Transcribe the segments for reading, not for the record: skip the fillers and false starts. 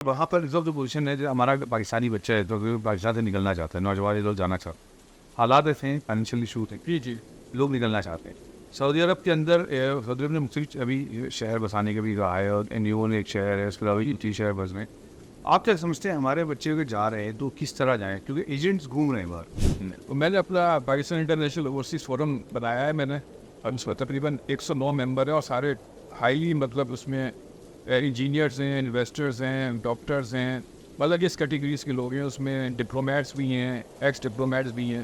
وہاں پر ریزرو جو پوزیشن ہے، جو ہمارا پاکستانی بچہ ہے تو پاکستان سے نکلنا چاہتا ہے، نوجوان لوگ جانا چاہتے ہیں، حالات ایسے ہیں، فائنینشیل ایشو ہیں، جی لوگ نکلنا چاہتے ہیں سعودی عرب کے اندر۔ سعودی عرب نے مختلف ابھی شہر بسانے کا بھی کہا ہے، اور این یو نے ایک شہر ہے، اس کے علاوہ 30 شہر بس میں۔ آپ کیا سمجھتے ہیں ہمارے بچے اگر جا رہے ہیں تو کس طرح جائیں، کیونکہ ایجنٹس گھوم رہے ہیں باہر؟ میں نے اپنا پاکستان انٹرنیشنل اوورسیز فورم بنایا ہے میں نے، اور اس میں تقریباً 109 ممبر ہیں، اور سارے ہائیلی مطلب اس میں انجینئرز ہیں، انویسٹرز ہیں، ڈاکٹرز ہیں، مطلب اس کیٹیگریز کے لوگ ہیں، اس میں ڈپلومیٹس بھی ہیں، ایکس ڈپلومیٹس بھی ہیں۔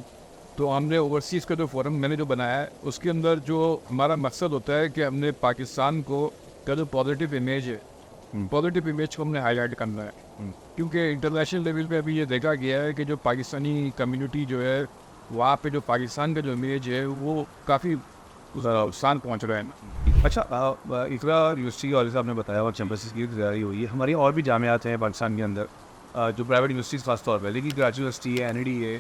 تو ہم نے اوورسیز کا جو فورم میں نے جو بنایا ہے اس کے اندر جو ہمارا مقصد ہوتا ہے کہ ہم نے پاکستان کو کا جو پازیٹیو امیج ہے، پازیٹیو امیج کو ہم نے ہائی لائٹ کرنا ہے، کیونکہ انٹرنیشنل لیول پہ ابھی یہ دیکھا گیا ہے کہ جو پاکستانی کمیونٹی جو ہے وہاں پہ جو پاکستان کا جو امیج ہے وہ کافی نقصان پہنچ رہا ہے۔ اچھا، اقرا یونیورسٹی اور جیسے آپ نے بتایا اور چیمپسز کی تیاری ہوئی ہے، ہماری اور بھی جامعات ہیں پاکستان کے اندر جو پرائیویٹ یونیورسٹیز خاص طور پہ، لیکن کراچی یونیورسٹی ہے، این ای ڈی ہے،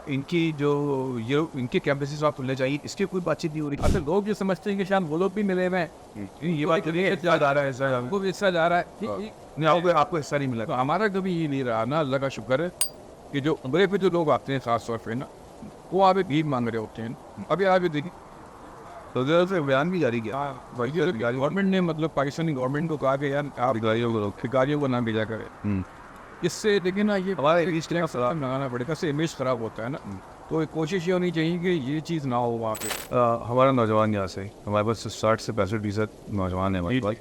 ان کی جو ان کے کیمپسز آپ کھلنے چاہیے، اس کی کوئی بات چیت نہیں ہو رہی؟ اچھا، لوگ یہ سمجھتے ہیں کہ شاید وہ لوگ بھی ملے ہوئے ہیں، یہ بات حصہ جا رہا ہے، ایسا وہ بھی حصہ جا رہا ہے، نہیں، آپ کو حصہ نہیں ملا؟ تو ہمارا کبھی یہ نہیں رہا نا، اللہ کا شکر ہے کہ جو عمرے پہ جو لوگ آتے ہیں خاص طور پہ نا، وہ آگے بھیک مانگ رہے ہوتے ہیں۔ ابھی آگے دیکھیں سعودی عرب سے بیان بھی جاری کیا گورنمنٹ نے مطلب پاکستانی گورنمنٹ کو کہا کہ یار آپ بھکاریوں کو نہ بھیجا کرے۔ اس سے دیکھیں نا، یہ ہمارے اس طرح کا لگانا پڑے گا، اس سے امیج خراب ہوتا ہے نا، تو کوشش یہ ہونی چاہیے کہ یہ چیز نہ ہو وہاں پہ۔ ہمارا نوجوان یہاں سے، ہمارے پاس 60 سے 65% نوجوان ہیں ہمارے پاس،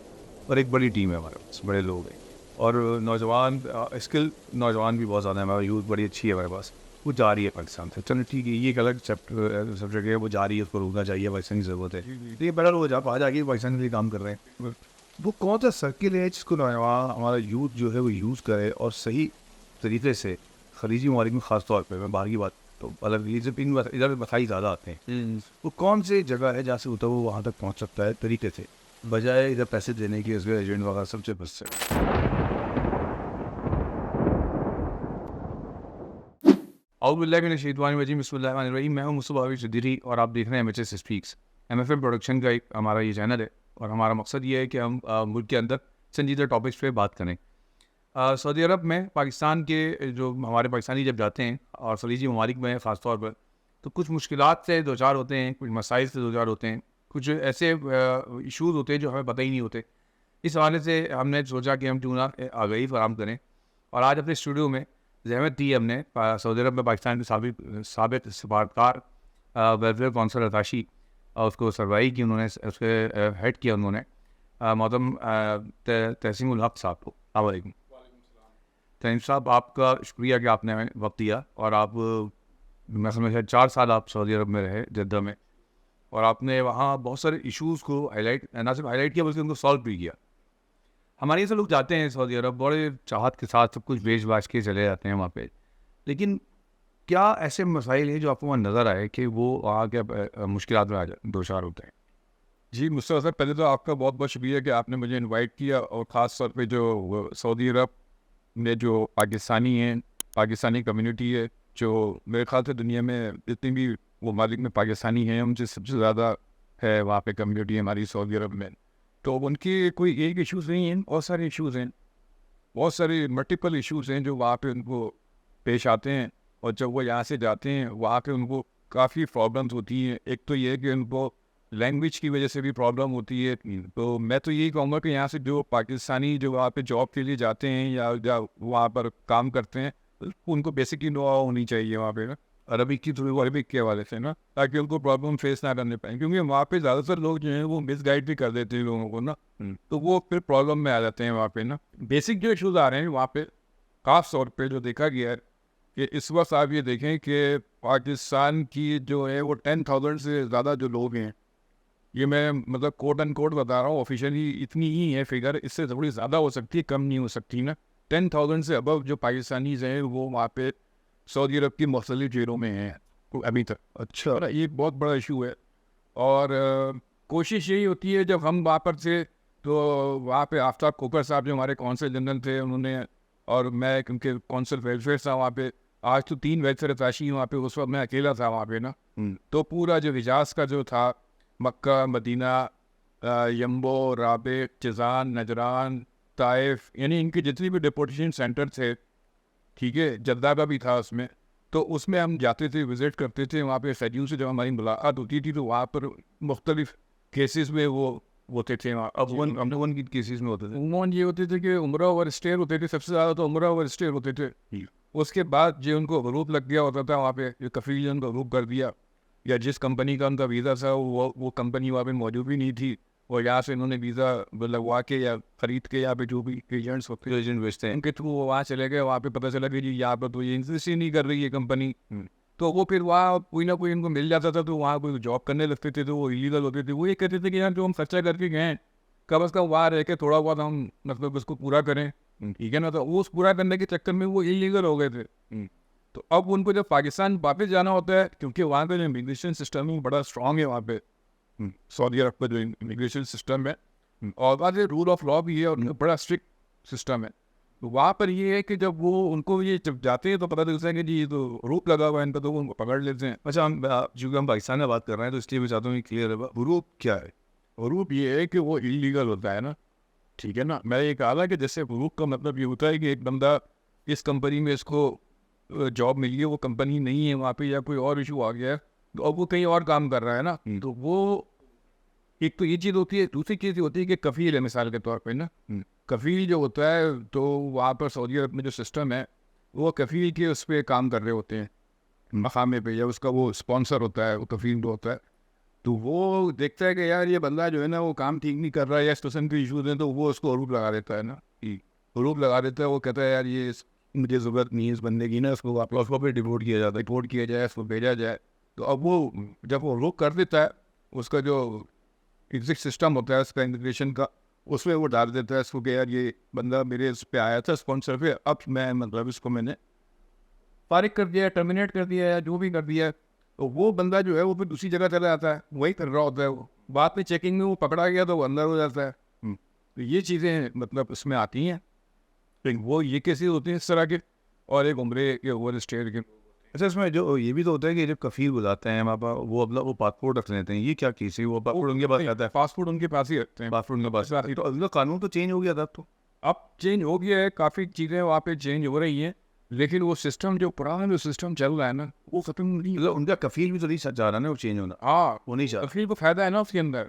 اور ایک بڑی ٹیم ہے ہمارے پاس، بڑے لوگ ہیں، اور نوجوان اسکل نوجوان بھی بہت زیادہ ہیں، ہمارا یوتھ بڑی اچھی ہے ہمارے پاس، وہ جا رہی ہے پاکستان سے۔ چلو ٹھیک ہے، یہ ایک الگ سبجیکٹ ہے، وہ جا رہی ہے، اس کو روکنا چاہیے، پاکستان کی ضرورت ہے، لیکن بیٹر ہو جا پا جا کے پاکستان کے لیے کام کر رہے ہیں۔ وہ کون سا سرکل ہے جس کو نوجوان ہمارا یوتھ جو ہے وہ یوز کرے اور صحیح طریقے سے خلیجی ممالک میں خاص طور پہ، میں باہر کی بات تو الگ، ادھر مسائل زیادہ آتے ہیں، وہ کون سی جگہ ہے جہاں سے ہوتا ہے وہ وہاں تک پہنچ سکتا ہے طریقے سے، بجائے ادھر پیسے دینے کی، اس کے ایجنٹ وغیرہ سب سے بس سے؟ اعوذ باللہ من الشیطان الرجیم، بسم اللہ الرحمن الرحیم۔ میں ہوں مصطفیٰ عابد صدیقی اور آپ دیکھ رہے ہیں M H S speaks, M F M production کا ایک ہمارا یہ چینل ہے، اور ہمارا مقصد یہ ہے کہ ہم ملک کے اندر سنجیدہ ٹاپکس پہ بات کریں۔ سعودی عرب میں پاکستان کے جو ہمارے پاکستانی جب جاتے ہیں اور خلیجی ممالک میں خاص طور پر، تو کچھ مشکلات سے دو چار ہوتے ہیں، کچھ مسائل سے دو چار ہوتے ہیں، کچھ ایسے ایشوز ہوتے ہیں جو ہمیں پتہ ہی نہیں ہوتے۔ اس حوالے سے ہم نے سوچا کہ ہم کیوں نہ آگاہی فراہم کریں، اور آج اپنے اسٹوڈیو میں زحمت دی ہم نے سعودی عرب میں پاکستان کے سابق سفارتکار ویلفیئر کونسل اتاشی، اور اس کو سروائی کی انہوں نے، اس کے ہیڈ کیا انہوں نے، محترم تحسین الحق صاحب کو۔ السلام علیکم تحسین صاحب، آپ کا شکریہ کہ آپ نے ہمیں وقت دیا، اور آپ میں سمجھا 4 سال آپ سعودی عرب میں رہے، جدہ میں، اور آپ نے وہاں بہت سارے ایشوز کو ہائی لائٹ، نہ صرف ہائی لائٹ کیا بلکہ ان کو سالو بھی کیا۔ ہمارے یہاں سے لوگ جاتے ہیں سعودی عرب بڑے چاہت کے ساتھ، سب کچھ بیچ باچ کے چلے جاتے ہیں وہاں پہ، لیکن کیا ایسے مسائل ہیں جو آپ کو وہاں نظر آئے کہ وہ وہاں کے مشکلات میں دو چار ہوتے ہیں؟ جی مصطفیٰ صاحب، پہلے تو آپ کا بہت بہت شکریہ کہ آپ نے مجھے انوائٹ کیا، اور خاص طور پہ جو سعودی عرب میں جو پاکستانی ہیں، پاکستانی کمیونٹی ہے، جو میرے خیال سے دنیا میں جتنی بھی ممالک میں پاکستانی ہیں ان سے سب سے زیادہ ہے وہاں پہ کمیونٹی ہماری سعودی عرب میں، تو ان کی کوئی ایک ایشوز نہیں ہیں، بہت سارے ایشوز ہیں، بہت سارے ملٹیپل ایشوز ہیں جو وہاں پہ ان کو پیش آتے ہیں، اور جب وہ یہاں سے جاتے ہیں وہاں پہ ان کو کافی پرابلمس ہوتی ہیں۔ ایک تو یہ ہے کہ ان کو لینگویج کی وجہ سے بھی پرابلم ہوتی ہے، تو میں تو یہی کہوں گا کہ یہاں سے جو پاکستانی جو وہاں پہ جاب کے لیے جاتے ہیں یا وہاں پر کام کرتے ہیں، ان کو بیسکلی نو ہونی چاہیے وہاں پہ نا، عربک کی تھوڑی عربک کے حوالے سے نا، تاکہ ان کو پرابلم فیس نہ کرنے پائیں، کیونکہ وہاں پہ زیادہ تر لوگ جو ہیں وہ مس گائڈ بھی کر دیتے ہیں لوگوں کو نا، تو وہ پھر پرابلم میں آ جاتے ہیں وہاں پہ نا۔ بیسک جو ایشوز آ رہے ہیں وہاں پہ خاص طور پہ جو دیکھا گیا ہے کہ اس وقت آپ یہ دیکھیں کہ پاکستان کی جو ہے وہ 10,000 سے زیادہ جو لوگ ہیں، یہ میں مطلب کوٹ اینڈ کوٹ بتا رہا ہوں، آفیشیلی اتنی ہی ہے فگر، اس سے تھوڑی زیادہ ہو سکتی ہے، کم نہیں ہو سکتی نا۔ 10,000 سے ابو جو پاکستانیز ہیں وہ وہاں پہ سعودی عرب کی مختلف جیلوں میں ہیں ابھی تک۔ اچھا، یہ ایک بہت بڑا ایشو ہے، اور کوشش یہی ہوتی ہے جب ہم وہاں پر سے، تو وہاں پہ آفتاب کھوکر صاحب جو ہمارے کونسل جنرل تھے، انہوں نے، اور میں کیونکہ کونسل ویلفیئر تھا وہاں پہ، آج تو 3 ویلفیئر اتاشی وہاں پہ، اس وقت میں اکیلا تھا وہاں پہ نا، تو پورا جو حجاز کا جو تھا، مکہ، مدینہ، یمبو، رابغ، جازان، نجران، طائف, یعنی ان کے جتنے بھی ڈپورٹیشن سینٹر تھے, ٹھیک ہے, جدہ کا بھی تھا اس میں, تو اس میں ہم جاتے تھے, وزٹ کرتے تھے. وہاں پہ فیڈیو سے جب ہماری ملاقات ہوتی تھی تو وہاں پر مختلف کیسز میں وہ ہوتے تھے. اب ون کی کیسز میں ہوتے تھے, عموماً یہ ہوتے تھے کہ عمرہ اوور اسٹے ہوتے تھے, سب سے زیادہ تو عمرہ اوور اسٹے ہوتے تھے. اس کے بعد جو ان کو غروب لگ گیا ہوتا تھا وہاں پہ, جو کفیل نے ان کو غروب کر دیا, یا جس کمپنی کا ان کا ویزا تھا وہ کمپنی وہاں پہ موجود بھی نہیں تھی, اور یہاں سے انہوں نے ویزا لگوا کے یا خرید کے یہاں پہ جو بھی ایجنٹس ہوتے ہیں, ایجنٹ بیچتے ہیں, ان کے تھرو وہ وہاں چلے گئے. وہاں پہ پتہ چلا کہ جی یہاں پہ تو یہ انسسٹ ہی نہیں کر رہی ہے کمپنی, تو وہ پھر وہاں کوئی نہ کوئی ان کو مل جاتا تھا, تو وہاں کوئی جاب کرنے لگتے تھے, تو وہ ایلیگل ہوتے تھے. وہ یہ کہتے تھے کہ یار جو ہم خرچہ کر کے گئے ہیں کم از کم وہاں رہ کے تھوڑا بہت ہم مطلب اس کو پورا کریں, ٹھیک ہے نا. تو وہ اس پورا کرنے کے چکر میں وہ ایلیگل ہو گئے تھے. تو اب ان کو جب پاکستان واپس جانا ہوتا ہے, کیونکہ وہاں کا جو امیگریشن سسٹم ہے بڑا اسٹرانگ ہے وہاں پہ, سعودی عرب کا جو امیگریشن سسٹم ہے, اور وہاں سے رول آف لا بھی ہے, اور بڑا اسٹرکٹ سسٹم ہے. تو وہاں پر یہ ہے کہ جب وہ ان کو یہ جب جاتے ہیں تو پتہ چلتا ہے کہ جی یہ تو روپ لگا ہوا ہے ان کا, تو وہ ان کو پکڑ لیتے ہیں. اچھا چونکہ ہم پاکستان میں بات کر رہے ہیں تو اس لیے میں چاہتا ہوں کہ کلیئر ہے حروب کیا ہے. حروب یہ ہے کہ وہ انلیگل ہوتا ہے نا, ٹھیک ہے نا. میں یہ کہا تھا کہ جیسے حروب کا مطلب یہ ہوتا ہے کہ ایک بندہ اس کمپنی میں اس کو جاب ملی ہے, وہ کمپنی نہیں ہے وہاں پہ, یا کوئی اور ایشو آ گیا ہے, تو اب وہ کہیں اور کام کر رہا ہے نا. تو وہ ایک تو یہ چیز ہوتی ہے. دوسری چیز یہ ہوتی ہے کہ کفیل ہے مثال کے طور پہ نا, کفیل جو ہوتا ہے تو وہاں پر سعودی عرب میں جو سسٹم ہے وہ کفیل کے اس پہ کام کر رہے ہوتے ہیں مقامے پہ, یا اس کا وہ اسپانسر ہوتا ہے, وہ کفیل جو ہوتا ہے. تو وہ دیکھتا ہے کہ یار یہ بندہ جو ہے نا وہ کام ٹھیک نہیں کر رہا ہے, یا اس قسم کے ایشوز ہیں, تو وہ اس کو حروب لگا دیتا ہے نا, حروب لگا دیتا ہے. وہ کہتا ہے یار یہ مجھے ضرورت نہیں ہے اس بندے کی نا, اس کو واپس کو پہ ڈپورٹ کیا جاتا ہے, ڈپورٹ کیا جائے, اس کو بھیجا جائے. تو اب وہ جب وہ حروب کر دیتا ہے, اس کا جو ایگزٹ سسٹم ہوتا ہے اس کا امیگریشن کا, اس میں وہ ڈال دیتا ہے اس کو کہ یار یہ بندہ میرے اس پہ آیا تھا اسپانسر پہ, اب میں مطلب اس کو میں نے فارغ کر دیا, ٹرمینیٹ کر دیا, یا جو بھی کر دیا. تو وہ بندہ جو ہے وہ پھر دوسری جگہ چلا جاتا ہے, وہی کر رہا ہوتا ہے. وہ بعد میں چیکنگ میں وہ پکڑا گیا تو وہ اندر ہو جاتا ہے. تو یہ چیزیں مطلب اس میں آتی ہیں. لیکن وہ یہ کیسے ہوتے ہیں اس طرح کے, اور ایک عمرے کے اوور اسٹے کے. اچھا اس میں جو یہ بھی تو ہوتا ہے کہ جب کفیل بلاتے ہیں وہاں پر وہ پاسپورٹ رکھ لیتے ہیں, یہ کیا کیس ہے؟ وہ پاسپورٹ ان کے پاس آتا ہے, پاسپورٹ ان کے پاس ہی رکھتے ہیں, پاسپورٹ ان کے پاس. تو اب قانون تو چینج ہو گیا تھا, اب چینج ہو گیا ہے, کافی چیزیں وہاں پہ چینج ہو رہی ہیں, لیکن وہ سسٹم جو پرانا جو سسٹم چل رہا ہے نا وہ ختم نہیں. ان کا کفیل بھی تو نہیں چاہ رہا نا وہ چینج ہونا. ہاں وہ نہیں چاہ, کفیل کو فائدہ ہے نا اس کے اندر.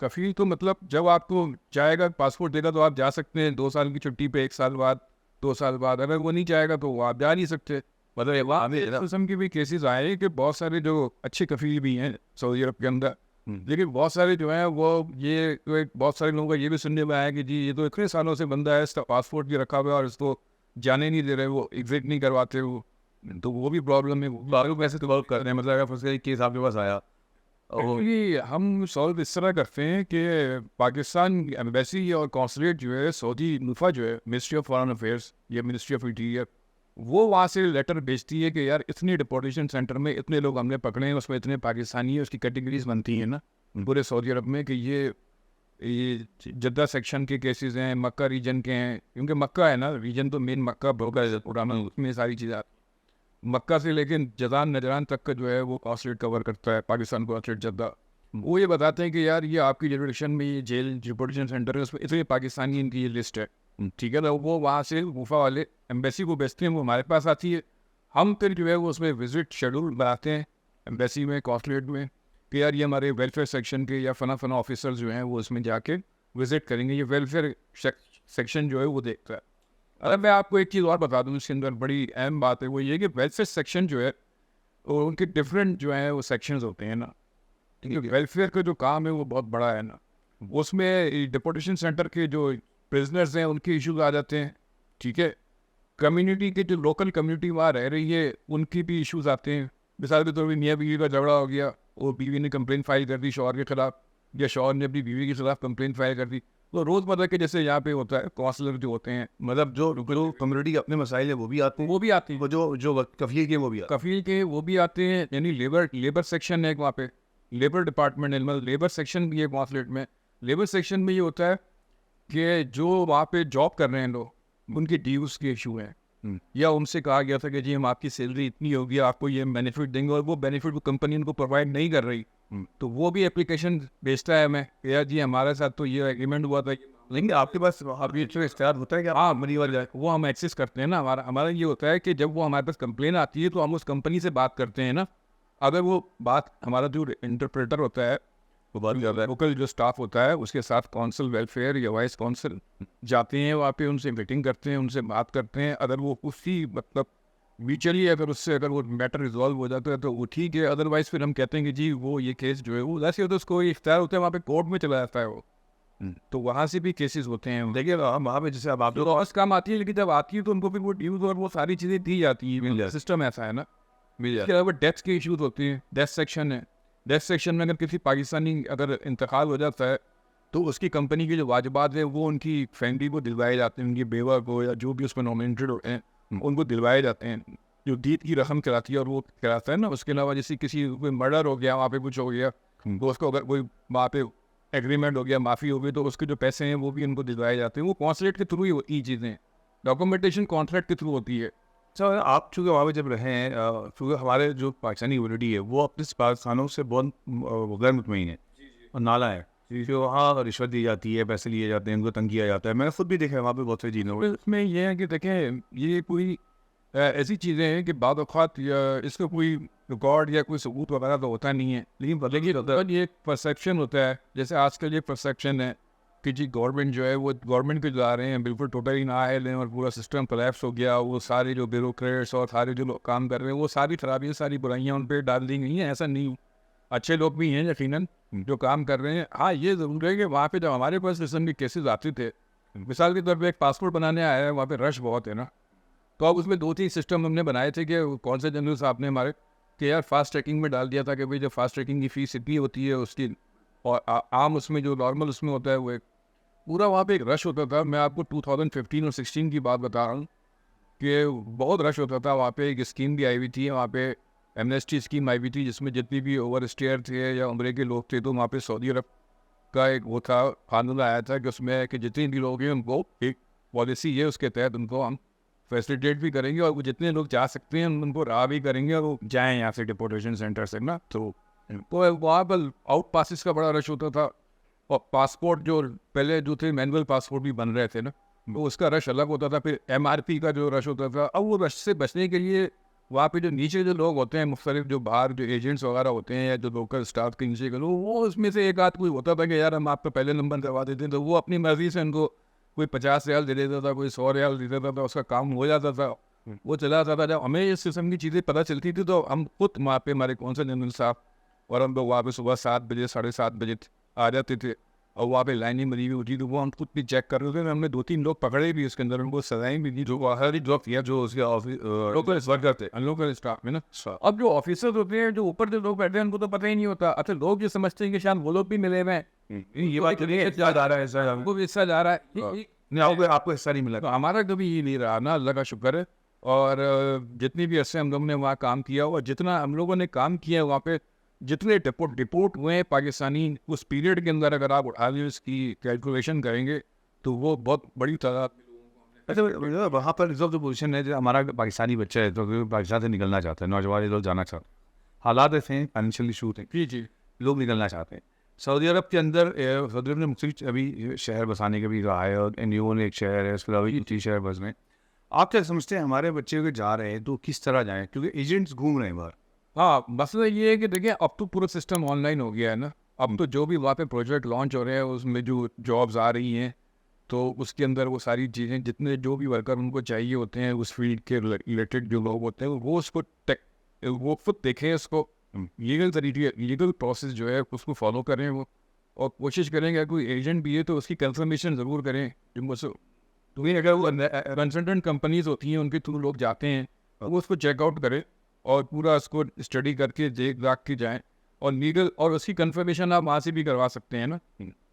کفیل تو مطلب جب آپ کو چاہے گا پاسپورٹ دے گا تو آپ جا سکتے ہیں 2 سال کی چھٹی پہ, 1 سال بعد, 2 سال بعد. اگر وہ نہیں چاہے گا تو وہ آپ جا نہیں سکتے. مطلب اس قسم کے بھی کیسز آئے ہیں کہ بہت سارے جو اچھے کفیل بھی ہیں سعودی عرب کے اندر, لیکن بہت سارے جو ہیں وہ یہ بہت سارے لوگوں کا یہ بھی سننے میں آیا کہ جی یہ تو اتنے سالوں سے بندہ ہے, اس کا پاسپورٹ بھی رکھا ہوا ہے اور اس کو جانے نہیں دے رہے, وہ ایگزٹ نہیں کرواتے وہ, تو وہ بھی پرابلم ہے. وہ پیسے تو بہت کر رہے ہیں. مطلب اگر کیس آپ کے پاس آیا, ہم سالو اس طرح کرتے ہیں کہ پاکستان ایمبیسی اور کانسولیٹ جو ہے سعودی نفا جو ہے منسٹری آف فارن افیئرس یا منسٹری آف انٹیریئر, وہ وہاں سے لیٹر بھیجتی ہے کہ یار اتنے ڈپورٹیشن سینٹر میں اتنے لوگ ہم نے پکڑے ہیں, اس میں اتنے پاکستانی ہیں, اس کی کیٹیگریز بنتی ہیں نا پورے سعودی عرب میں کہ یہ جدہ سیکشن کے کیسز ہیں, مکہ ریجن کے ہیں, کیونکہ مکہ ہے نا ریجن, تو مین مکہ پرانا, اس میں ساری چیزیں آتی. مکہ سے لیکن جدان نجران تک کا جو ہے وہ کانسولیٹ کور کرتا ہے پاکستان کانسولیٹ جدہ. وہ یہ بتاتے ہیں کہ یار یہ آپ کی جوریڈکشن میں یہ جیل ڈپورٹیشن سینٹر ہے, اس میں اتنے پاکستانی ان کی یہ لسٹ ہے, ٹھیک ہے نا. وہ وہاں سے وفا والے ایمبیسی کو بیچتے ہیں, وہ ہمارے پاس آتی ہے. ہم پھر جو ہے وہ اس میں وزٹ شیڈول بناتے ہیں ایمبیسی میں, کانسولیٹ میں, کہ یار یہ ہمارے ویلفیئر سیکشن کے یا فنا آفیسر جو ہیں وہ اس میں جا کے وزٹ کریں گے. یہ ویلفیئر سیکشن جو ہے وہ دیکھتا ہے. اگر میں آپ کو ایک چیز اور بتا دوں اس کے اندر بڑی اہم بات ہے, وہ یہ کہ ویلفیئر سیکشن جو ہے وہ ان کے ڈفرینٹ جو ہیں وہ سیکشنز ہوتے ہیں نا, کیونکہ ویلفیئر کا جو کام ہے وہ بہت بڑا ہے نا. اس میں ڈپورٹیشن سینٹر کے جو پرزنرز ہیں ان کے ایشوز آ جاتے ہیں, ٹھیک ہے. کمیونٹی کے جو لوکل کمیونٹی وہاں رہ رہی ہے ان کی بھی ایشوز آتے ہیں. مثال کے طور پہ میاں بیوی کا جھگڑا ہو گیا, وہ بیوی نے کمپلین فائل کر دی شوہر کے خلاف, یا شوہر نے اپنی بیوی کے خلاف کمپلین فائل کر دی. تو روزمرہ کے جیسے یہاں پہ ہوتا ہے کونسلر جو ہوتے ہیں, مطلب جو کمیونٹی کے اپنے مسائل ہیں وہ بھی آتے ہیں, وہ جو کفیل کے وہ بھی آتے ہیں, کفیل کے وہ بھی آتے ہیں. یعنی لیبر سیکشن ہے وہاں پہ, لیبر ڈپارٹمنٹ, مطلب لیبر سیکشن بھی ہے کونسلیٹ میں. لیبر سیکشن میں یہ ہوتا ہے کہ جو وہاں پہ جاب کر رہے ہیں لوگ, ان کے ڈیوز کے ایشو ہیں, یا ان سے کہا گیا تھا کہ جی ہم آپ کی سیلری اتنی ہوگی, آپ کو یہ بینیفٹ دیں گے, اور وہ بینیفٹ وہ کمپنی ان کو پرووائڈ نہیں کر رہی, تو وہ بھی اپلیکیشن بھیجتا ہے ہمیں کہ یار جی ہمارے ساتھ تو یہ ایگریمنٹ ہوا تھا, یہ لیکن آپ کے پاس اب یہ جو اختیار ہوتا ہے کہ ہاں منی والا وہ ہم ایکسیس کرتے ہیں نا. ہمارا یہ ہوتا ہے کہ جب وہ ہمارے پاس کمپلین آتی ہے تو ہم اس کمپنی سے بات کرتے ہیں نا. اگر وہ بات ہمارا جو انٹرپریٹر ہوتا ہے وہ بات زیادہ لوکل جو اسٹاف ہوتا ہے اس کے ساتھ کونسل ویلفیئر یا وائس کونسل جاتے ہیں وہاں پہ, ان سے میٹنگ کرتے ہیں, ان سے بات کرتے ہیں. اگر وہ اسی مطلب میوچلی اگر اس سے اگر وہ میٹر ریزالو ہو جاتا ہے تو وہ ٹھیک ہے, ادروائز پھر ہم کہتے ہیں کہ جی وہ یہ کیس جو ہے وہ ویسے ہوتا ہے اس کو اختیار ہوتا ہے وہاں پہ کورٹ میں چلا جاتا ہے وہ, تو وہاں سے بھی کیسز ہوتے ہیں. دیکھیے وہاں پہ جیسے اب آپ جو لاس کام آتی ہے لیکن جب آتی ہے تو ان کو پھر وہ ڈیوز اور وہ ساری چیزیں دی جاتی ہیں. سسٹم ایسا ہے نا. اس کے علاوہ ڈیتھ کے ایشوز ہوتے ہیں. ڈیتھ سیکشن ہے, ڈیتھ سیکشن میں اگر کسی پاکستانی اگر انتقال ہو جاتا ہے تو اس کی کمپنی کے جو واجبات ہیں وہ ان کی فیملی کو دلوائے جاتے ہیں, ان کی بیوہ کو یا جو بھی اس میں نامنیٹڈ ہوتے ہیں ان کو دلوائے جاتے ہیں. جو دیت کی رقم کراتی ہے اور وہ کراتا ہے نا. اس کے علاوہ جیسے کسی کوئی مرڈر ہو گیا وہاں پہ کچھ ہو گیا تو اس کو اگر کوئی وہاں پہ ایگریمنٹ ہو گیا معافی ہو گئی تو اس کے جو پیسے ہیں وہ بھی ان کو دلوائے جاتے ہیں. وہ کونسلیٹ کے تھرو ہی ہوتی ہیں چیزیں, ڈاکومنٹیشن کانٹریکٹ کے تھرو ہوتی ہے. سر آپ چونکہ وہاں پہ جب رہے ہیں, چونکہ ہمارے جو پاکستانی کمیونٹی ہے وہ اپنے سفارتخانوں سے بہت غیر مطمئن ہے اور نالا ہے جو وہاں رشوت دی جاتی ہے, پیسے لیے جاتے ہیں, ان کو تنگ کیا جاتا ہے. میں نے خود بھی دیکھا ہے وہاں پہ بہت سی چیزیں. اس میں یہ ہے کہ دیکھیں یہ کوئی ایسی چیزیں ہیں کہ بعض اوقات یا اس کا کوئی ریکارڈ یا کوئی ثبوت وغیرہ تو ہوتا نہیں ہے, لیکن یہ ایک پرسیپشن ہوتا ہے. جیسے آج کل یہ پرسیپشن ہے کہ جی گورنمنٹ جو ہے وہ گورنمنٹ کے جا رہے ہیں بالکل ٹوٹلی نااہل ہیں اور پورا سسٹم کولیپس ہو گیا. وہ سارے جو بیوروکریٹس اور سارے جو لوگ کام کر رہے ہیں وہ ساری خرابیاں ساری برائیاں ان پہ ڈال دی گئی ہیں. ایسا نہیں, اچھے لوگ بھی ہیں یقیناً جو کام کر رہے ہیں. ہاں یہ ضرور ہے کہ وہاں پہ جب ہمارے پاس قسم کے کیسز آتے تھے, مثال کے طور پہ ایک پاسپورٹ بنانے آیا ہے, وہاں پہ رش بہت ہے نا, تو اب اس میں 2-3 سسٹم ہم نے بنائے تھے کہ کون سے جنرل صاحب نے ہمارے کہ یار فاسٹ ٹریکنگ میں ڈال دیا تھا کہ بھائی جو فاسٹ ٹریکنگ کی فیس اتنی ہوتی ہے اس کی, اور عام اس میں جو نارمل اس میں ہوتا ہے وہ ایک پورا وہاں پہ ایک رش ہوتا تھا. میں آپ کو 2015 اور 16 کی بات بتا رہا ہوں کہ بہت رش ہوتا تھا وہاں پہ. ایک اسکیم بھی آئی ہوئی تھی وہاں پہ, ایمنیسٹی اسکیم آئی ہوئی تھی جس میں جتنی بھی اوور اسٹیئر تھے یا عمرے کے لوگ تھے تو وہاں پہ سعودی عرب کا ایک وہ تھا قانون آیا تھا کہ اس میں کہ جتنے بھی لوگ ہیں ان کو ایک پالیسی ہے اس کے تحت ان کو ہم فیسلیٹیٹ بھی کریں گے اور وہ جتنے لوگ جا سکتے ہیں ان کو رہا بھی کریں گے اور وہ جائیں یہاں سے ڈپورٹیشن سینٹر سے نا. تو وہاں پر آؤٹ پاسز کا بڑا رش ہوتا تھا. اور پاسپورٹ جو پہلے جو تھے مینول پاسپورٹ بھی بن رہے تھے نا, تو اس کا رش الگ ہوتا تھا. پھر MRP کا جو رش ہوتا تھا. اب وہ رش سے بچنے کے لیے وہاں پہ جو نیچے جو لوگ ہوتے ہیں مختلف جو باہر جو ایجنٹس وغیرہ ہوتے ہیں یا جو لوکل اسٹاف کے نیچے کے لوگ, وہ اس میں سے ایک آدھ کوئی ہوتا تھا کہ یار ہم آپ کا پہلے نمبر کروا دیتے ہیں, تو وہ اپنی مرضی سے ان کو کوئی 50 ریال دے دیتا تھا, کوئی 100 ریال دے دیتا تھا, اس کا کام ہو جاتا تھا, وہ چلا جاتا تھا. جب ہمیں اس قسم کی چیزیں پتہ چلتی تھی تو ہم خود وہاں پہ ہمارے کونسل جنرل صاحب اور ہم لوگ وہاں پہ صبح 7 بجے 7:30 بجے آ جاتے تھے اور وہاں پہ لائنیں بنی ہوئی ہوتی تو وہ ہم خود بھی چیک کر رہے تھے. ہم نے 2-3 لوگ پکڑے بھی اس کے اندر, ان کو سزائیں بھی دی جو باہر ہی ڈراپ کیا جو اس کے لوکل ورکر تھے لوکل اسٹاف میں نا. اب جو آفیسر ہوتے ہیں جو اوپر جو لوگ بیٹھے ہیں ان کو تو پتہ ہی نہیں ہوتا. اچھا لوگ جو سمجھتے ہیں کہ شاید وہ لوگ بھی ملے ہوئے ہیں, یہ بات یاد آ رہا ہے ایسا وہ بھی حصہ جا رہا ہے. نہیں آپ کو حصہ نہیں ملا. تو ہمارا کبھی یہ نہیں رہا نا, اللہ کا شکر ہے. اور جتنی بھی عرصے ہم لوگوں نے وہاں کام کیا اور جتنا ہم لوگوں نے کام کیا وہاں پہ جتنے ڈپورٹ ہوئے ہیں پاکستانی اس پیریڈ کے اندر, اگر آپ اٹھا لیں اس کی کیلکولیشن کریں گے تو وہ بہت بڑی تعداد. اچھا وہاں پر ریزرو جو پوزیشن ہے جو ہمارا پاکستانی بچہ ہے تو پاکستان سے نکلنا چاہتا ہے, نوجوان لوگ جانا چاہتے ہیں, حالات ایسے ہیں فائنینشیل ایشو ہیں, جی لوگ نکلنا چاہتے ہیں. سعودی عرب کے اندر سعودی عرب نے مختلف ابھی شہر بسانے کا بھی کہا ہے اور این یو نے ایک شہر ہے, اس کے علاوہ 3 شہر بس میں. آپ کیا سمجھتے ہیں ہمارے بچے اگر جا رہے ہیں تو کس طرح جائیں, کیونکہ ایجنٹس گھوم رہے ہیں باہر. ہاں مسئلہ یہ ہے کہ دیکھیں اب تو پورا سسٹم آن لائن ہو گیا ہے نا. اب تو جو بھی وہاں پہ پروجیکٹ لانچ ہو رہے ہیں اس میں جو جابز آ رہی ہیں تو اس کے اندر وہ ساری چیزیں جتنے جو بھی ورکر ان کو چاہیے ہوتے ہیں اس فیلڈ کے ریلیٹڈ جو لوگ ہوتے ہیں وہ اس کو وہ خود دیکھیں, اس کو لیگل طریقے لیگل پروسیس جو ہے اس کو فالو کریں وہ, اور کوشش کریں کہ کوئی ایجنٹ بھی ہے تو اس کی کنفرمیشن ضرور کریں. تو اگر وہ کنسلٹنٹ کمپنیز ہوتی ہیں ان کے تھرو لوگ جاتے ہیں وہ اس کو چیک آؤٹ کریں اور پورا اس کو اسٹڈی کر کے دیکھ داکھ کے جائیں, اور لیگل اور اس کی کنفرمیشن آپ وہاں سے بھی کروا سکتے ہیں نا.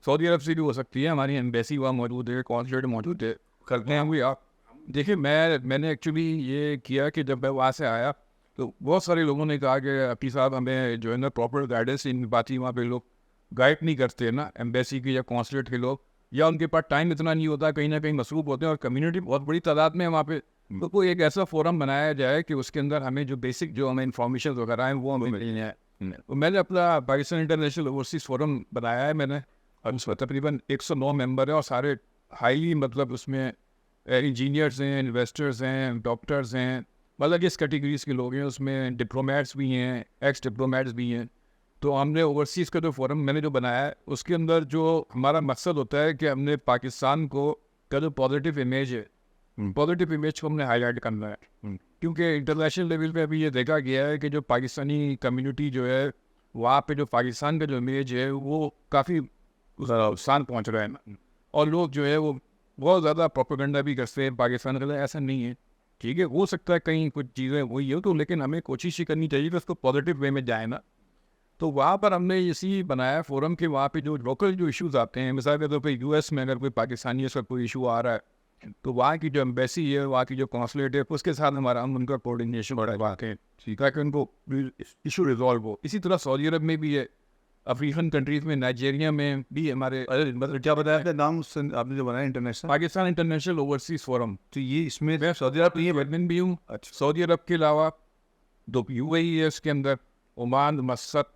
سعودی عرب سے بھی ہو سکتی ہے, ہماری ایمبیسی وہاں موجود ہے, کونسلیٹ موجود ہے, کرتے ہیں وہی آپ. دیکھیے میں نے ایکچولی یہ کیا کہ جب میں وہاں سے آیا تو بہت سارے لوگوں نے کہا کہ حفیظ صاحب ہمیں جو ہے نا پراپر گائیڈنس ان باتیں وہاں پہ لوگ گائڈ نہیں کرتے نا ایمبیسی کے یا کونسلیٹ کے لوگ, یا ان کے پاس ٹائم اتنا نہیں ہوتا, کہیں نہ کہیں مصروف ہوتے ہیں اور کمیونٹی بہت بڑی تعداد میں ہے وہاں پہ. تو کوئی ایک ایسا فورم بنایا جائے کہ اس کے اندر ہمیں جو بیسک جو ہمیں انفارمیشن وغیرہ ہیں وہ ہمیں مل جائیں. میں نے اپنا پاکستان انٹرنیشنل اوورسیز فورم بنایا ہے میں نے, اس میں تقریباً 109 ممبر ہیں اور سارے ہائیلی مطلب اس میں انجینئرس ہیں, انویسٹرز ہیں, ڈاکٹرز ہیں, مطلب اس کیٹیگریز کے لوگ ہیں. اس میں ڈپلومیٹس بھی ہیں, ایکس ڈپلومیٹس بھی ہیں. تو ہم نے اوورسیز کا جو فورم میں نے جو بنایا ہے اس کے اندر جو ہمارا مقصد ہوتا ہے کہ ہم نے پاکستان کو کا جو پازیٹیو امیج ہے, پازیٹیو امیج کو ہم نے ہائی لائٹ کرنا ہے. کیونکہ انٹرنیشنل لیول پہ ابھی یہ دیکھا گیا ہے کہ جو پاکستانی کمیونٹی جو ہے وہاں پہ جو پاکستان کا جو امیج ہے وہ کافی نقصان پہنچ رہا ہے نا, اور لوگ جو ہے وہ بہت زیادہ پروپیگنڈا بھی کرتے ہیں پاکستان کا. ایسا نہیں ہے, ٹھیک ہے, ہو سکتا ہے کہیں کچھ چیزیں وہی ہو تو, لیکن ہمیں کوشش ہی کرنی چاہیے کہ اس کو پازیٹیو وے میں جائے نا. تو وہاں پر ہم نے اسی بنایا فورم کہ وہاں پہ جو لوکل جو ایشوز آتے ہیں, مثال کے طور پہ یو ایس میں اگر کوئی پاکستانی اس کا کوئی ایشو آ رہا ہے تو وہاں کی جو ایمبیسی ہے, وہاں کی جو کونسلیٹ ہے, اس کے ساتھ ہمارا ہم ان کا کوآرڈینیشن بڑھاتے ہیں تاکہ ان کو ایشو ریزالو ہو. اسی طرح سعودی عرب میں بھی ہے, افریقن کنٹریز میں, نائجیریا میں بھی ہمارے مطلب کیا بتایا تھا نام آپ نے جو بنایا international Pakistan international overseas forum. تو یہ اس میں میں سعودی عرب یہ ایڈمن بھی ہوں. سعودی عرب کے علاوہ دو یو اے ای ہے اس کے اندر, عمان, مسقط,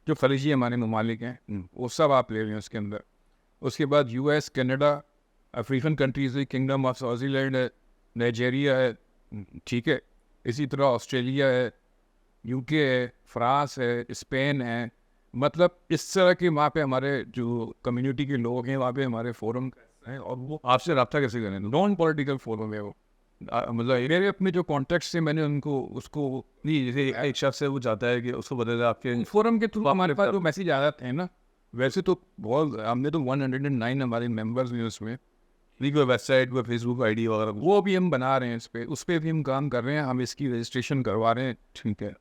جو خلیجی ہمارے ممالک ہیں وہ سب آپ لے رہے ہیں اس کے اندر. اس کے بعد U S, Canada, African countries ہے, کنگڈم آف سوازی لینڈ ہے, نائجیریا ہے, ٹھیک ہے, اسی طرح آسٹریلیا ہے, یو کے ہے, فرانس ہے, اسپین ہے. مطلب اس طرح کے وہاں پہ ہمارے جو کمیونٹی کے لوگ ہیں وہاں پہ ہمارے فورم ہیں, اور وہ آپ سے رابطہ کیسے کریں؟ نان پولیٹیکل فورم ہے وہ. مطلب میرے اپنے جو کانٹیکٹس سے میں نے ان کو اس کو نہیں, جیسے ایک شخص ہے وہ چاہتا ہے کہ اس کو بدلے آپ کے فورم کے تھرو ہمارے پاس جو میسیج آ جاتے ہیں نا, ویسے تو بہت ہم نے تو 109 ہمارے ممبرز ہیں اس میں. نہیں کوئی ویب سائٹ, کوئی فیس بک آئی ڈی وغیرہ وہ بھی ہم بنا رہے ہیں, اس پہ بھی ہم کام کر رہے ہیں, ہم اس کی رجسٹریشن کروا رہے ہیں, ٹھیک ہے.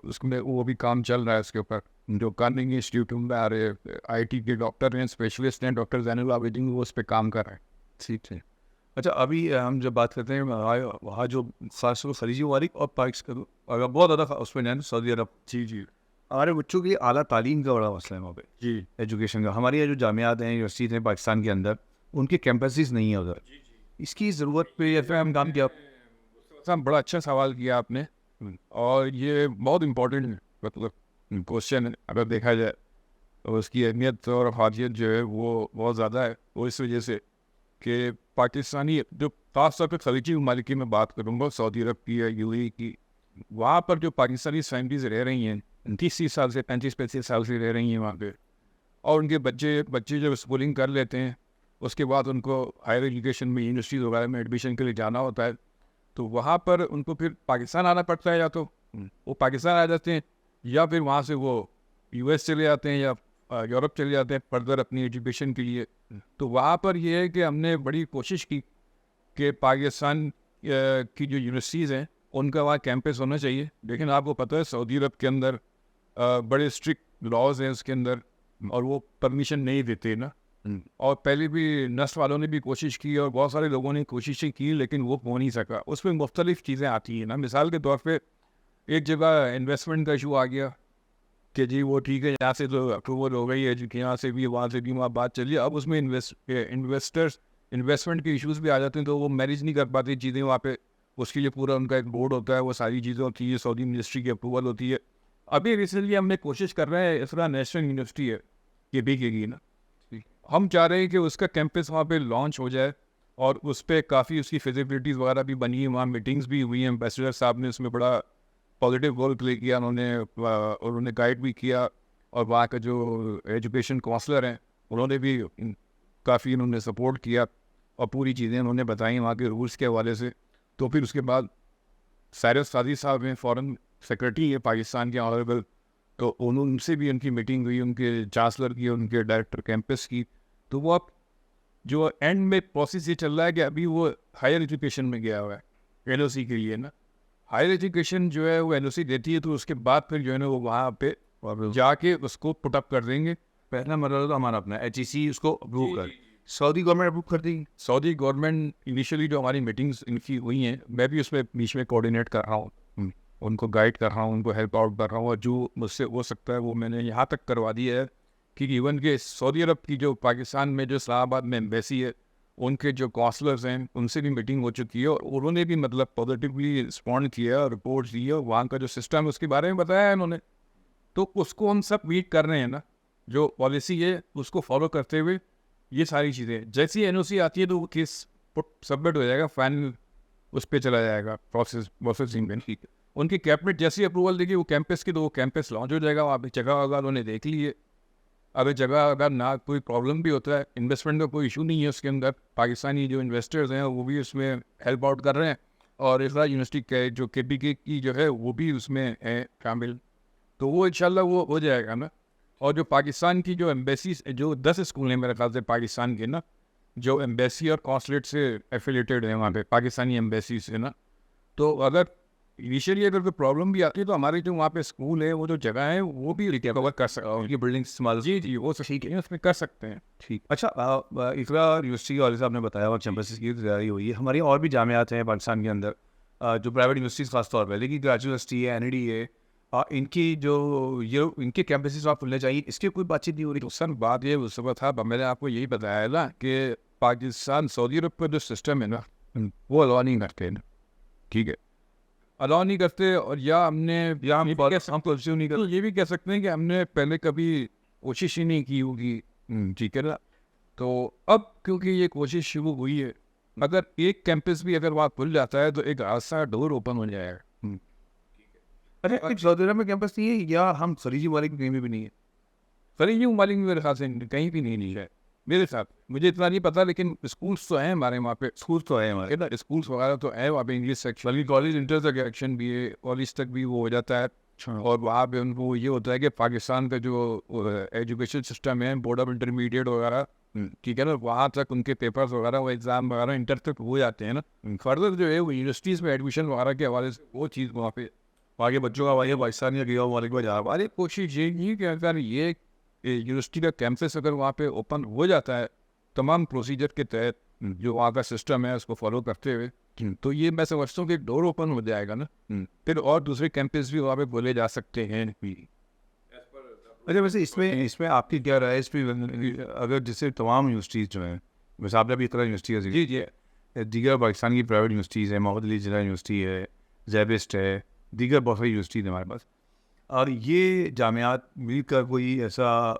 اس میں وہ بھی کام چل رہا ہے اس کے اوپر. جو کارنیگی انسٹیٹیوٹ میں آ رہے آئی ٹی کے ڈاکٹر ہیں, اسپیشلسٹ ہیں, ڈاکٹر زین العابدین, وہ اس پہ کام کر رہے ہیں. ٹھیک ہے. اچھا, ابھی ہم جب بات کرتے ہیں وہاں جو خاص طور خلیجی ممالک اور پاکستان اگر بہت زیادہ اس میں نہیں, سعودی عرب, جی جی, ہمارے بچوں کے لیے اعلیٰ تعلیم کا بڑا مسئلہ ہے وہاں پہ, جی, ایجوکیشن کا. ہماری جو جامعات ہیں, یونیورسٹیز ہیں پاکستان کے اندر, ان کے کیمپسز نہیں ہیں ادھر. اس کی ضرورت پہ یا پھر ہم کام کیا؟ بڑا اچھا سوال کیا آپ نے, اور یہ بہت امپورٹنٹ مطلب کوشچن ہے. اگر دیکھا جائے تو اس کی اہمیت اور افادیت جو ہے وہ بہت زیادہ ہے. وہ اس وجہ سے کہ پاکستانی جو خاص طور پہ خلیجی ممالک کی میں بات کروں گا, سعودی عرب کی یا یو اے ای کی, وہاں پر جو پاکستانی فیملیز رہ رہی ہیں 30 سال سے 35 سال سے رہ رہی ہیں وہاں پہ, اور ان کے بچے جب اسکولنگ کر لیتے ہیں اس کے بعد ان کو ہائر ایجوکیشن میں یونیورسٹیز وغیرہ میں ایڈمیشن کے لیے جانا ہوتا ہے, تو وہاں پر ان کو پھر پاکستان آنا پڑتا ہے. یا تو وہ پاکستان آ جاتے ہیں یا پھر وہاں سے وہ یو ایس چلے جاتے ہیں یا یورپ چلے جاتے ہیں فردر اپنی ایجوکیشن کے لیے. تو وہاں پر یہ ہے کہ ہم نے بڑی کوشش کی کہ پاکستان کی جو یونیورسٹیز ہیں ان کا وہاں کیمپس ہونا چاہیے. لیکن آپ کو پتہ ہے سعودی عرب کے اندر بڑے اسٹرکٹ لاز ہیں اس کے اندر, اور وہ پرمیشن نہیں دیتے نا. اور پہلے بھی نسٹ والوں نے بھی کوشش کی اور بہت سارے لوگوں نے کوششیں کی, لیکن وہ ہو نہیں سکا. اس میں مختلف چیزیں آتی ہیں نا. مثال کے طور پہ ایک جگہ انویسٹمنٹ کا ایشو آ گیا کہ جی وہ ٹھیک ہے, یہاں سے تو اپروول ہو گئی ہے, یہاں سے بھی وہاں سے بھی وہاں بات چلی. اب اس میں انویسٹمنٹ کے ایشوز بھی آ جاتے ہیں, تو وہ مینیج نہیں کر پاتے چیزیں وہاں پہ. اس کے لیے پورا ان کا ایک بورڈ ہوتا ہے, وہ ساری چیزیں ہوتی ہے, سعودی منسٹری کی اپروول ہوتی ہے. ابھی ریسنٹلی ہم نے کوشش کر رہے ہیں, اسرا نیشنل یونیورسٹی ہے یہ بھی کے گی نا, ہم چاہ رہے ہیں کہ اس کا کیمپس وہاں پہ لانچ ہو جائے, اور اس پہ کافی اس کی فیزیبلٹیز وغیرہ بھی بنی ہیں. وہاں میٹنگز بھی ہوئی ہیں, امبیسڈر صاحب نے اس میں بڑا پازیٹیو رول پلے کیا, انہوں نے گائیڈ بھی کیا, اور وہاں کا جو ایجوکیشن کونسلر ہیں انہوں نے بھی کافی انہوں نے سپورٹ کیا, اور پوری چیزیں انہوں نے بتائیں وہاں کے رولس کے حوالے سے. تو پھر اس کے بعد سائرس سعدی صاحب ہیں, فارن سیکرٹری ہے پاکستان کے آنریبل, تو ان سے بھی ان کی میٹنگ ہوئی, ان کے چانسلر کی, ان کے ڈائریکٹر کیمپس کی. تو وہ اب جو اینڈ میں پروسیس یہ چل رہا ہے کہ ابھی وہ ہائر ایجوکیشن میں گیا ہوا ہے این او سی کے لیے نا. ہائر ایجوکیشن جو ہے وہ این او سی دیتی ہے, تو اس کے بعد پھر جو ہے نا وہ وہاں پہ جا کے اس کو پٹ اپ کر دیں گے. پہلا مرحلہ تو ہمارا اپنا ایچ ای سی اس کو اپروو کر, سعودی گورنمنٹ اپروو کر دیں گی. سعودی گورنمنٹ انیشلی جو ہماری میٹنگز ان کی ہوئی ہیں, میں بھی اس میں بیچ میں کوآرڈینیٹ کر رہا ہوں, ان کو گائیڈ کر رہا ہوں, ان کو ہیلپ آؤٹ کر رہا ہوں, اور جو مجھ سے ہو سکتا ہے وہ میں نے یہاں تک کروا دیا ہے کہ ایون کہ سعودی عرب کی جو پاکستان میں جو اسلام آباد میں ایمبیسی ہے ان کے جو کونسلرز ہیں ان سے بھی میٹنگ ہو چکی ہے, اور انہوں نے بھی مطلب پازیٹیولی رسپونڈ کیا اور رپورٹس دی ہے, اور وہاں کا جو سسٹم ہے اس کے بارے میں بتایا ہے انہوں نے. تو اس کو ہم سب میٹ کر رہے ہیں نا. جو پالیسی ہے اس کو فالو کرتے ہوئے یہ ساری چیزیں جیسی NOC آتی ہے تو وہ کیس سبمٹ ہو جائے گا, فائنل اس پہ چلا جائے گا پروسیسنگ میں. ان کی کیبنٹ جیسی اپروول دے گی وہ کیمپس کی, تو وہ کیمپس لانچ ہو جائے گا. وہاں پہ جگہ اگر انہوں نے دیکھ لی ہے, اگر جگہ اگر نہ کوئی پرابلم بھی ہوتا ہے, انویسٹمنٹ کا کوئی ایشو نہیں ہے اس کے اندر, پاکستانی جو انویسٹرز ہیں وہ بھی اس میں ہیلپ آؤٹ کر رہے ہیں, اور اس طرح یونیورسٹی کے جو KPK کی جو ہے وہ بھی اس میں ہے شامل, تو وہ انشاءاللہ وہ ہو جائے گا نا. اور جو پاکستان کی جو ایمبیسیز, جو 10 اسکول ہیں میرے خیال سے پاکستان کے نا, جو ایمبیسی اور کانسلیٹ سے ایفیلیٹیڈ ہیں وہاں پہ پاکستانی ایمبیسی سے نا, تو اگر انیشیلی اگر کوئی پرابلم بھی آتی ہے تو ہمارے جو وہاں پہ اسکول ہے وہ جو جگہ ہے وہ بھی ریکور کر سکتے ہیں, ان کی بلڈنگ استعمال. جی وہ ٹھیک ہے, اس میں کر سکتے ہیں. ٹھیک. اچھا, اقرا یونیورسٹی کے والے صاحب نے بتایا اور چیمپسز کی تیاری ہوئی ہے. ہماری اور بھی جامعات ہیں پاکستان کے اندر جو پرائیویٹ یونیورسٹیز خاص طور پہ, لیکن گریجویٹ یونیورسٹی ہے, NED ہے, ان کی جو یہ ان کے کیمپسز آپ کھلنے چاہیے, اس کی کوئی بات چیت نہیں ہو رہی؟ تو سر بات یہ اس وقت تھا, میں نے آپ کو یہی بتایا ہے نا کہ پاکستان سعودی عرب کا جو سسٹم ہے نا وہ الاؤ نہیں کرتے ہیں, ٹھیک ہے, الاؤ نہیں کرتے. اور یا ہم نے یا ہم پرسیو نہیں کرتے, یہ بھی کہہ سکتے ہیں کہ ہم نے پہلے کبھی کوشش ہی نہیں کی ہوگی, ٹھیک ہے نا. تو اب کیونکہ یہ کوشش شروع ہوئی ہے, اگر ایک کیمپس بھی اگر وہاں کھل جاتا ہے تو ایک راستہ ڈور اوپن ہو جائے گا. ارے سعودی عرب میں کیمپس نہیں ہے یا ہم خلیجی ممالک میں کہیں بھی نہیں ہے؟ خلیجی ممالک میں میرے خیال سے کہیں بھی نہیں ہے میرے ساتھ, مجھے اتنا نہیں پتا, لیکن اسکولس تو ہیں ہمارے وہاں پہ, اسکول تو ہے ہمارے, اسکولس وغیرہ تو ہیں وہاں پہ, انگلش سیکشن, بلکہ کالج انٹر تک سیکشن بھی ہے, کالج تک بھی وہ ہو جاتا ہے. اور وہاں پہ ان کو یہ ہوتا ہے کہ پاکستان کا جو ایجوکیشن سسٹم ہے, بورڈ آف انٹرمیڈیٹ وغیرہ, ٹھیک ہے نا, وہاں تک ان کے پیپرز وغیرہ وہ ایگزام وغیرہ انٹر تک ہو جاتے ہیں نا. فردر جو ہے وہ یونیورسٹیز میں ایڈمیشن وغیرہ کے حوالے سے وہ چیز وہاں پہ آگے بچوں کا وہاں پاکستان یا گیا ممالک میں جا رہا ہماری کوشش یہ نہیں کہ اگر یہ یونیورسٹی کا کیمپس اگر وہاں پہ اوپن ہو جاتا ہے تمام پروسیجر کے تحت جو وہاں کا سسٹم ہے اس کو فالو کرتے ہوئے, تو یہ میں سمجھتا ہوں کہ ایک ڈور اوپن ہو جائے گا نا, پھر اور دوسرے کیمپس بھی وہاں پہ کھولے جا سکتے ہیں. اچھا, ویسے اس میں آپ کی کیا رائے اس پہ, اگر جیسے تمام یونیورسٹیز جو ہیں, ویسے آپ نے بھی اقرا یونیورسٹی کا جی جی دیگر پاکستان کی پرائیویٹ یونیورسٹیز ہیں, محمد علی جناح یونیورسٹی ہے, زیبسٹ ہے, دیگر بہت ساری یونیورسٹیز ہیں ہمارے پاس, اور یہ جامعات مل کر کوئی ایسا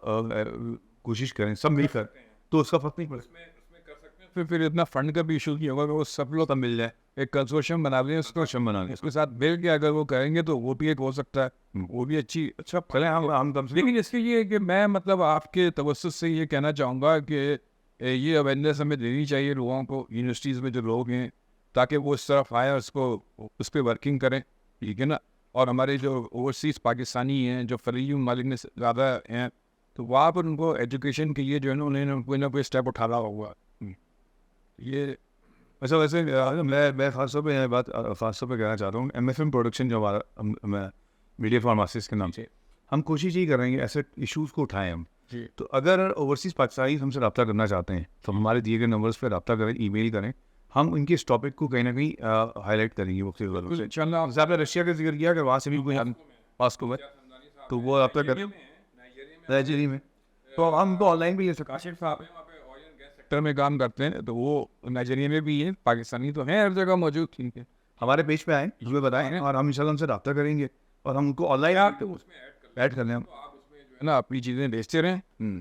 کوشش کریں سب مل کر, تو اس کا فرق نہیں پڑتا. پھر اتنا فنڈ کا بھی ایشو نہیں ہوگا کہ وہ سب لوگ مل جائے, ایک کنسورشیم بنا لیں, اس کو اس کے ساتھ مل کے اگر وہ کریں گے تو وہ بھی ایک ہو سکتا ہے, وہ بھی اچھا پھلے ہم. لیکن اس کے یہ کہ میں مطلب آپ کے توسط سے یہ کہنا چاہوں گا کہ یہ اویئرنیس ہمیں دینی چاہیے لوگوں کو, یونیورسٹیز میں جو لوگ ہیں, تاکہ وہ اس طرف آئیں, اس کو اس پہ ورکنگ کریں, ٹھیک ہے نا. اور ہمارے جو اوورسیز پاکستانی ہیں جو خلیجی ممالک میں زیادہ ہیں, تو وہاں پر ان کو ایجوکیشن کے لیے جو ہے نا انہیں کوئی نہ کوئی اسٹیپ اٹھانا ہوگا. یہ اچھا, ویسے میں خاص طور پہ بات خاص طور پہ کہنا چاہتا ہوں, MFM پروڈکشن جو ہمارا میڈیا فارماسس کے نام سے, ہم کوشش یہی کریں گے ایسے ایشوز کو اٹھائیں ہم. تو اگر اوورسیز پاکستانی ہم سے رابطہ کرنا چاہتے ہیں تو ہمارے دیے گئے نمبرز پہ رابطہ کریں, ای میل کریں, ہم ان کے اس ٹاپک کو کہیں نہ کہیں ہائی لائٹ کریں گے مختلف لوگوں سے. انشاءاللہ آپ نے رشیا کا ذکر کیا کہ وہاں سے بھی کوئی پاسکو میں, تو وہ رابطہ کریں نائجیریا میں, تو ہم تو آن لائن بھی یہ کاشف صاحب سیکٹر میں کام کرتے ہیں, تو وہ نائجیریا میں بھی ہیں, پاکستانی تو ہیں ہر جگہ موجود, ٹھیک ہے, ہمارے پیج پہ آئیں, ہمیں بتائیں, اور ہم انشاءاللہ ان سے رابطہ کریں گے, اور ہم ان کو آن لائن ایڈ کر لیں. ہم نا اپنی چیزیں بیچتے رہیں,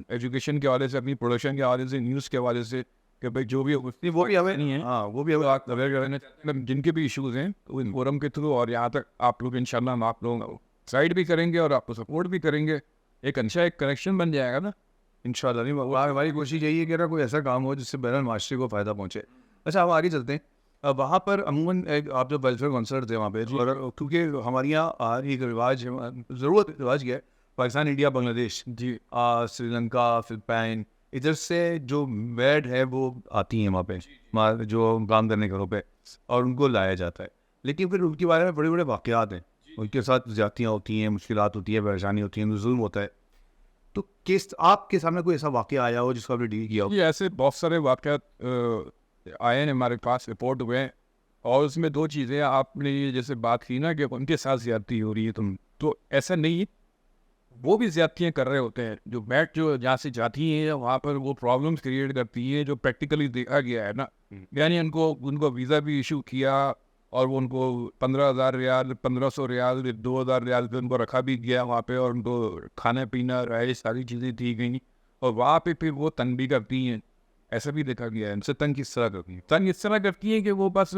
ایجوکیشن کے حوالے سے, اپنی پروڈکشن کے حوالے سے, نیوز کے حوالے سے, کہ بھائی جو بھی وہ بھی ہمیں نہیں ہے, ہاں وہ بھی ہمیں جن کے بھی ایشوز ہیں ان فورم کے تھرو, اور یہاں تک آپ لوگ انشاءاللہ ہم آپ لوگ سائڈ بھی کریں گے اور آپ کو سپورٹ بھی کریں گے, ایک اچھا ایک کنیکشن بن جائے گا نا انشاءاللہ. نہیں, ہماری کوشش یہی ہے کہ کوئی ایسا کام ہو جس سے بین المعاشرے کو فائدہ پہنچے. اچھا, ہم آگے چلتے ہیں. وہاں پر عموماً آپ جو ویلفیئر کانسرٹ تھے وہاں پہ, کیونکہ ہمارے یہاں ایک رواج ہے, ضرورت رواج کیا ہے, پاکستان, انڈیا, بنگلہ دیش, جی, سری لنکا, فلپائن, ادھر سے جو میڈ ہے وہ آتی ہیں وہاں پہ جو کام کرنے گھروں پہ, اور ان کو لایا جاتا ہے. لیکن پھر ان کے بارے میں بڑے بڑے واقعات ہیں, ان کے ساتھ زیادتیاں ہوتی ہیں, مشکلات ہوتی ہیں, پریشانی ہوتی ہیں, ظلم ہوتا ہے. تو کس آپ کے سامنے کوئی ایسا واقعہ آیا ہو جس کو آپ نے ڈیل کیا ہو؟ یہ ایسے بہت سارے واقعات آئے ہیں ہمارے پاس, رپورٹ ہوئے ہیں, اور اس میں دو چیزیں آپ نے جیسے بات کی نا کہ ان کے ساتھ زیادتی ہو رہی ہے, تو ایسا نہیں, وہ بھی زیادتیاں کر رہے ہوتے ہیں. جو بیٹ جو جہاں سے جاتی ہیں وہاں پر وہ پرابلمس کریٹ کرتی ہیں, جو پریکٹیکلی دیکھا گیا ہے نا, یعنی ان کو ویزا بھی ایشو کیا, اور وہ ان کو 15,000 ریال 1500 ریال 2,000 ریال پہ ان کو رکھا بھی گیا وہاں پہ, اور ان کو کھانا پینا رہائش ساری چیزیں دی گئیں, اور وہاں پہ پھر وہ تنگ بھی کرتی ہیں. ایسا بھی دیکھا گیا ہے. ان سے تنگ کس طرح کرتی ہیں؟ تنگ اس طرح کرتی ہیں کہ وہ بس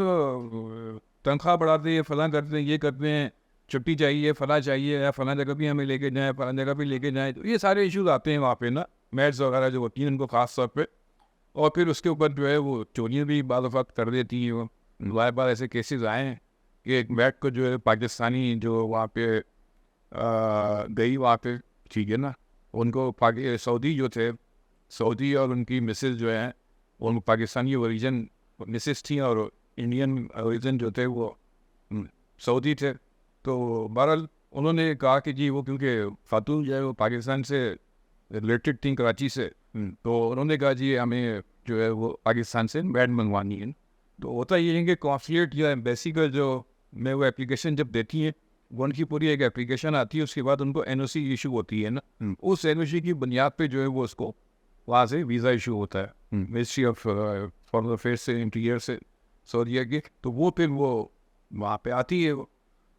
تنخواہ بڑھاتے ہیں, فلاں کرتے ہیں, یہ کرتے ہیں, چھٹی چاہیے, فلاں چاہیے, یا فلاں جگہ بھی ہمیں لے کے جائیں, فلاں جگہ بھی لے کے جائیں. تو یہ سارے ایشوز آتے ہیں وہاں پہ نا, میٹس وغیرہ جو ہوتی ہیں ان کو خاص طور پہ. اور پھر اس کے اوپر جو ہے وہ چوریاں بھی بعض اوقات کر دیتی ہیں. وہ بار بار ایسے کیسز آئے ہیں کہ ایک میٹ کو جو ہے پاکستانی جو وہاں پہ گئی وہاں پہ, ٹھیک ہے نا, ان کو سعودی جو تھے, سعودی اور ان کی مسز جو ہیں ان پاکستانی اوریجن مسز تھیں, اور انڈین اوریجن جو تھے وہ سعودی تھے. تو بہرحال انہوں نے کہا کہ جی وہ کیونکہ خاتون جو ہے وہ پاکستان سے ریلیٹڈ تھیں, کراچی سے, تو انہوں نے کہا جی ہمیں جو ہے وہ پاکستان سے بیڈ منگوانی ہے. تو ہوتا یہ ہے کہ کانسلیٹ یا ایمبیسی کا جو میں وہ اپلیکیشن جب دیتی ہیں, وہ ان کی پوری ایک اپلیکیشن آتی ہے, اس کے بعد ان کو NOC ایشو ہوتی ہے نا, اس NOC کی بنیاد پہ جو ہے وہ اس کو وہاں سے ویزا ایشو ہوتا ہے منسٹری آف فارن افیئرس سے, انٹیریئر سے, سعودیہ کی. تو وہ پھر وہ وہاں پہ آتی ہے.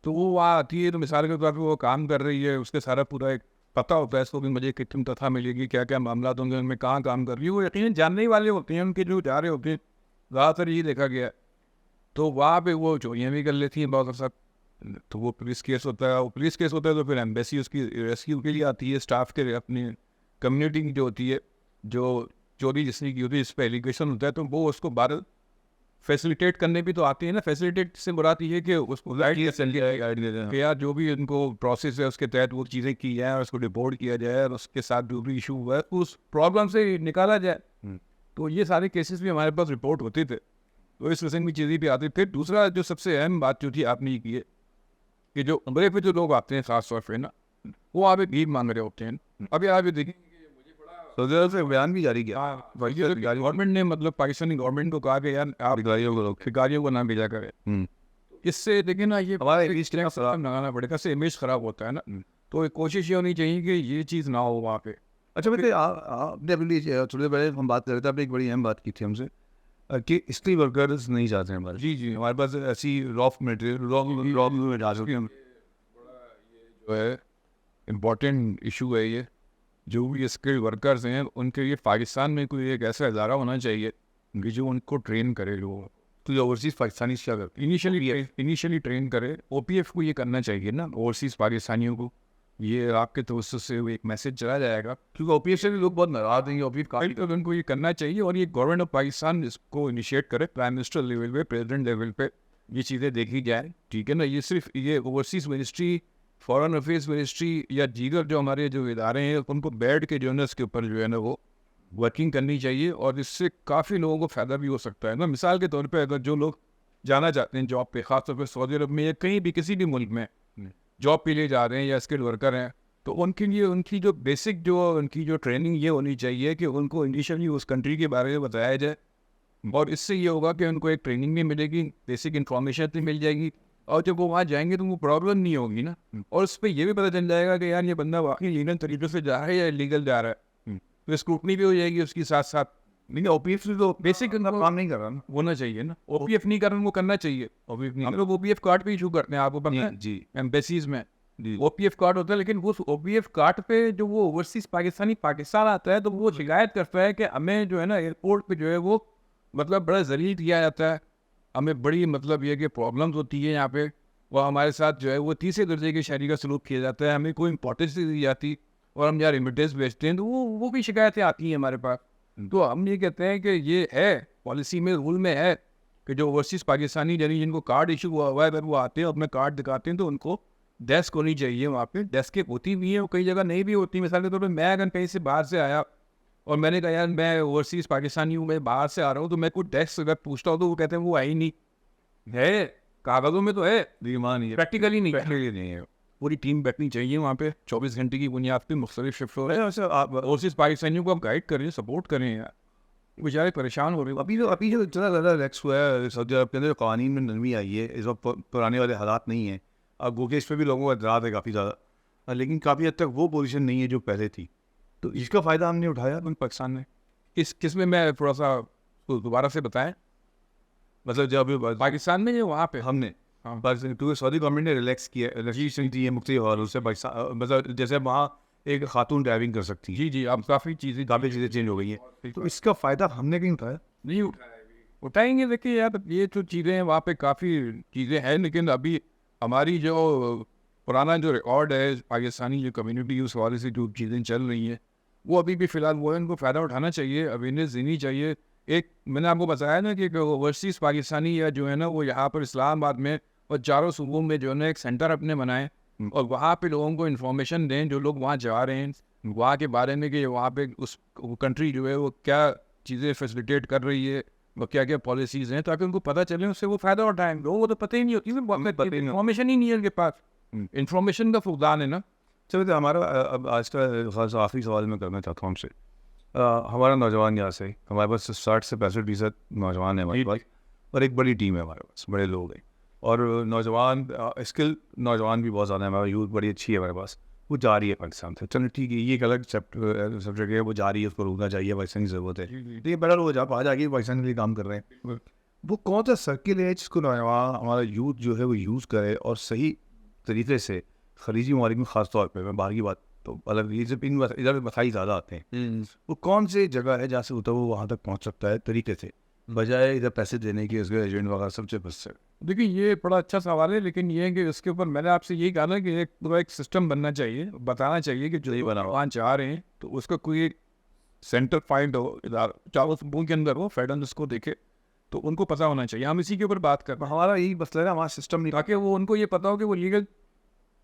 تو وہ وہاں آتی ہے تو مثال کے طور پہ وہ کام کر رہی ہے, اس کے سارا پورا ایک پتہ ہوتا ہے اس کو کہ مجھے کتنی تنخواہ ملے گی, کیا کیا معاملات ہوں گے, ان میں کہاں کام کر رہی ہے. وہ یقیناً جاننے ہی والے ہوتے ہیں ان کے جو جا رہے ہوتے ہیں, زیادہ تر یہ دیکھا گیا. تو وہاں پہ وہ چوریاں بھی کر لیتی ہیں بہت عرصہ. تو وہ پولیس کیس ہوتا ہے, وہ پولیس کیس ہوتا ہے تو پھر ایمبیسی اس کی ریسکیو کے لیے آتی ہے, اسٹاف کے اپنی کمیونٹی کی جو ہوتی ہے, جو چوری جس نے کی ہوتی ہے اس پہ ایلیگیشن ہوتا ہے, تو وہ اس کو باہر فیسلیٹیٹ کرنے بھی تو آتی ہے نا. فیسلیٹیٹ سے مراد یہ ہے کہ اس کو کہ یار جو بھی ان کو پروسیس ہے اس کے تحت وہ چیزیں کی جائیں, اور اس کو رپورٹ کیا جائے, اور اس کے ساتھ جو بھی ایشو ہوا ہے اس پرابلم سے نکالا جائے. تو یہ سارے کیسز بھی ہمارے پاس رپورٹ ہوتے تھے. تو اس قسم کی چیزیں بھی آتی. پھر دوسرا جو سب سے اہم بات جو تھی آپ نے یہ کی ہے کہ جو عمرے پہ جو لوگ آتے ہیں خاص طور پہ نا, وہ آپ بھیک مانگ رہے ہوتے ہیں. ابھی آپ یہ دیکھیں سے بیان بھی جاری کیا گورنمنٹ نے, مطلب پاکستانی گورنمنٹ کو کہا کہ یار آپ بھکاریوں کو نہ بھیجا کرے. اس سے دیکھیں نا یہ لگانا پڑے گا, اس سے امیج خراب ہوتا ہے نا. تو کوشش یہ ہونی چاہیے کہ یہ چیز نہ ہو وہاں پہ. اچھا بیٹے آپ نے اپنی تھوڑی دیر پہلے ہم بات کر رہے تھے, آپ نے ایک بڑی اہم بات کی تھی ہم سے کہ اسکل ورکرز نہیں چاہتے ہیں ہمارے. جی ہمارے پاس ایسی رافٹ مٹیریل جا چکی ہم جو ہے امپورٹنٹ ایشو ہے. یہ جو بھی اسکل ورکرز ہیں ان کے لیے پاکستان میں کوئی ایک ایسا ادارہ ہونا چاہیے کہ جو ان کو ٹرین کرے. لوگوں تو اوورسیز پاکستانی کیا کرتے انیشلی ٹرین کرے. OPF کو یہ کرنا چاہیے نا, اوورسیز پاکستانیوں کو. یہ آپ کے توسط سے ایک میسج چلا جائے گا, کیونکہ OPF سے بھی لوگ بہت ناراض ہیں. OPF ان کو یہ کرنا چاہیے, اور یہ گورنمنٹ آف پاکستان اس کو انیشیٹ کرے, پرائم منسٹر لیول پہ, پریزیڈنٹ لیول پہ یہ چیزیں دیکھی جائیں. ٹھیک ہے نا. یہ صرف یہ overseas ministry, foreign affairs ministry یا دیگر جو ہمارے جو ادارے ہیں ان کو بیٹھ کے جو ہے نا اس کے اوپر جو ہے نا وہ ورکنگ کرنی چاہیے, اور اس سے کافی لوگوں کو فائدہ بھی ہو سکتا ہے نا. مثال کے طور پہ اگر جو لوگ جانا چاہتے ہیں جاب پہ, خاص طور پہ سعودی عرب میں یا کہیں بھی کسی بھی ملک میں جاب کے لیے جا رہے ہیں یا اسکل ورکر ہیں, تو ان کے لیے ان کی جو بیسک جو ان کی جو ٹریننگ یہ ہونی چاہیے کہ ان کو انیشلی اس کنٹری کے بارے میں بتایا جائے. اور اس سے یہ ہوگا کہ ان کو ایک ٹریننگ بھی ملے گی, بیسک انفارمیشن بھی مل جائے گی, اور جب وہ وہاں جائیں گے تو وہ پرابلم نہیں ہوگی نا. اور اس پہ یہ بھی پتہ چل جائے گا کہ یار یہ بندہ واقعی لیگل طریقے سے جا رہا ہے یا لیگل جا رہا ہے. تو اسکروٹنی بھی ہو جائے گی اس کے ساتھ ساتھ. نہیں, OPF سے تو بیسک کام نہیں کر رہا نا, ہونا چاہیے نا. OPF نہیں کر رہا, وہ کرنا چاہیے. ہم لوگ OPF کارڈ پہ ایشو کرتے ہیں, آپ کو پتہ ہے جی, ایمبیسیز میں OPF کارڈ ہوتا ہے. لیکن وہ OPF کارڈ پہ جو وہ اوورسیز پاکستانی پاکستان آتا ہے تو وہ شکایت کرتا ہے کہ ہمیں جو ہے نا ایئرپورٹ پہ جو ہے وہ مطلب بڑا ذلیل کیا جاتا ہے, ہمیں بڑی مطلب یہ کہ پرابلمز ہوتی ہے یہاں پہ, وہ ہمارے ساتھ جو ہے وہ تیسرے درجے کے شہری کا سلوک کیا جاتا ہے, ہمیں کوئی امپورٹنس نہیں دی جاتی, اور ہم یار ریمیٹنس بھیجتے ہیں تو وہ بھی شکایتیں آتی ہیں ہمارے پاس. تو ہم یہ کہتے ہیں کہ یہ ہے پالیسی میں, رول میں ہے کہ جو اوورسیز پاکستانی یعنی جن کو کارڈ ایشو ہوا ہوا ہے, اگر وہ آتے ہیں اپنا کارڈ دکھاتے ہیں تو ان کو ڈیسک ہونی چاہیے. وہاں پہ ڈیسک ہوتی بھی ہیں, اور کئی جگہ نہیں بھی ہوتی. مثال کے طور پہ میں اگر کہیں سے باہر سے آیا اور میں نے کہا یار میں اوورسیز پاکستانی ہوں, میں باہر سے آ رہا ہوں, تو میں کوئی ڈیسک اگر پوچھتا ہوں تو وہ کہتے ہیں وہ آئی نہیں ہے, کاغذوں میں تو ہے, پریکٹیکلی نہیں ہے. پوری ٹیم بیٹھنی چاہیے وہاں پہ 24 گھنٹے کی بنیاد پہ, مختلف شفٹ ہو رہے ہیں. اوورسیز پاکستانیوں کو آپ گائڈ کریں, سپورٹ کریں یار, بیچارے پریشان ہو رہے ہیں. ابھی جو اتنا زیادہ ریلیکس ہوا ہے سعودی عرب کے اندر, قوانین میں نرمی آئی ہے, اس وقت پرانے والے حالات نہیں ہیں. اب گو کہ اس پہ بھی لوگوں کا اعتراض ہے کافی زیادہ, لیکن کافی حد تک وہ پوزیشن نہیں ہے جو پہلے تھی. تو اس کا فائدہ ہم نے اٹھایا پاکستان نے. اس میں تھوڑا سا دوبارہ سے بتائیں. مطلب جب پاکستان میں جو وہاں پہ ہم نے کیونکہ سعودی گورنمنٹ نے ریلیکس کیا ریلیکسیشن دی ہے مختلف حوالوں سے مطلب جیسے وہاں ایک خاتون ڈرائیونگ کر سکتی ہے. جی اب کافی چیزیں چینج ہو گئی ہیں, تو اس کا فائدہ ہم نے کہیں اٹھایا نہیں اٹھائیں گے. دیکھیے یار یہ جو چیزیں ہیں وہاں پہ کافی چیزیں ہیں, لیکن ابھی ہماری جو پرانا جو ریکارڈ ہے پاکستانی جو کمیونٹی اس حوالے سے جو چیزیں چل رہی ہیں وہ ابھی بھی فی الحال وہ ان کو فائدہ اٹھانا چاہیے, اویئرنیس دینی چاہیے. ایک میں نے آپ کو بتایا نا کہ اوورسیز پاکستانی یا جو ہے نا وہ یہاں پر اسلام آباد میں اور چاروں صوبوں میں جو ہے نا ایک سینٹر اپنے بنائیں اور وہاں پہ لوگوں کو انفارمیشن دیں جو لوگ وہاں جا رہے ہیں وہاں کے بارے میں کہ وہاں پہ اس کنٹری جو ہے وہ کیا چیزیں فیسلیٹیٹ کر رہی ہے, وہ کیا کیا پالیسیز ہیں, تاکہ ان کو پتہ چلے اس سے وہ فائدہ اٹھائیں. لوگوں کو تو پتہ ہی نہیں ہوتی, انفارمیشن ہی نہیں ہے ان کے پاس, انفارمیشن کا فقدان ہے نا. چلو ہمارا اب آج کا خاص آخری سوال میں کرنا چاہتا ہوں ہم سے. ہمارا نوجوان یہاں سے ہمارے پاس 60 سے 65% نوجوان ہیں ہمارے پاس, اور ایک بڑی ٹیم ہے ہمارے پاس, بڑے لوگ ہیں, اور نوجوان اسکل نوجوان بھی بہت زیادہ ہے. ہمارا یوتھ بڑی اچھی ہے ہمارے پاس, وہ جا رہی ہے پاکستان سے. چلو ٹھیک ہے, یہ ایک الگ سبجیکٹ ہے, وہ جا رہی ہے, اس کو روکنا چاہیے, پاکستان کی ضرورت ہے. لیکن بڑا لوگ جا جا کے پاکستان کے لیے کام کر رہے ہیں. وہ کون سا سرکل ہے جس کو نوجوان ہمارا یوتھ جو ہے وہ یوز کرے اور صحیح طریقے سے خلیجی ممالک میں خاص طور پہ, میں باہر کی بات تو الگ, ادھر مسائل زیادہ آتے ہیں, وہ کون سی جگہ ہے جہاں سے ہوتا ہے وہ وہاں تک پہنچ سکتا ہے طریقے سے, بجائے ادھر پیسے دینے کے اس کے ایجنٹ وغیرہ سب سے بچ سکے. دیکھیے یہ بڑا اچھا سوال ہے, لیکن یہ ہے کہ اس کے اوپر میں نے آپ سے یہی کہا نا کہ ایک پورا ایک سسٹم بننا چاہیے, بتانا چاہیے کہ جو وہاں جا رہے ہیں تو اس کا کوئی سینٹر پوائنٹ ہو, چاروں صوبوں کے اندر ہو, فیڈرل اس کو دیکھے تو ان کو پتہ ہونا چاہیے. ہم اسی کے اوپر بات کر رہے ہیں, ہمارا یہی مسئلہ ہے, ہمارا سسٹم نہیں, تاکہ وہ ان کو یہ پتہ ہو کہ وہ لیگل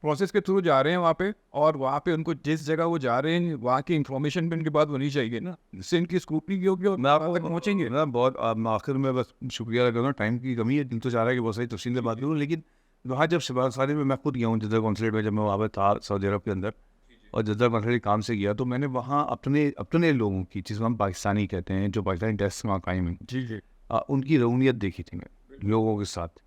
پروسیس کے تھرو جا رہے ہیں وہاں پہ, اور وہاں پہ ان کو جس جگہ وہ جا رہے ہیں وہاں کی انفارمیشن بھی ان کے بعد ہونی چاہیے نا, جس سے ان کی اسکروٹنی کی ہوگی اور میں آپ تک پہنچیں گے. بہت آخر میں بس شکریہ ادا کروں, ٹائم کی کمی ہے, دل تو چاہ رہا ہے کہ بہت ساری تفصیل سے بات کروں, لیکن وہاں جب شباب سالے میں خود گیا ہوں جدہ کونسلیٹ میں, جب میں وہاں پہ تھا سعودی عرب کے اندر اور جدہ کونسلیٹ کام سے گیا, تو میں نے وہاں اپنے لوگوں کی, جس کو ہم پاکستانی کہتے ہیں, جو پاکستانی ڈیسک وہاں قائم ہیں, ان کی رونیت دیکھی تھی میں لوگوں کے ساتھ.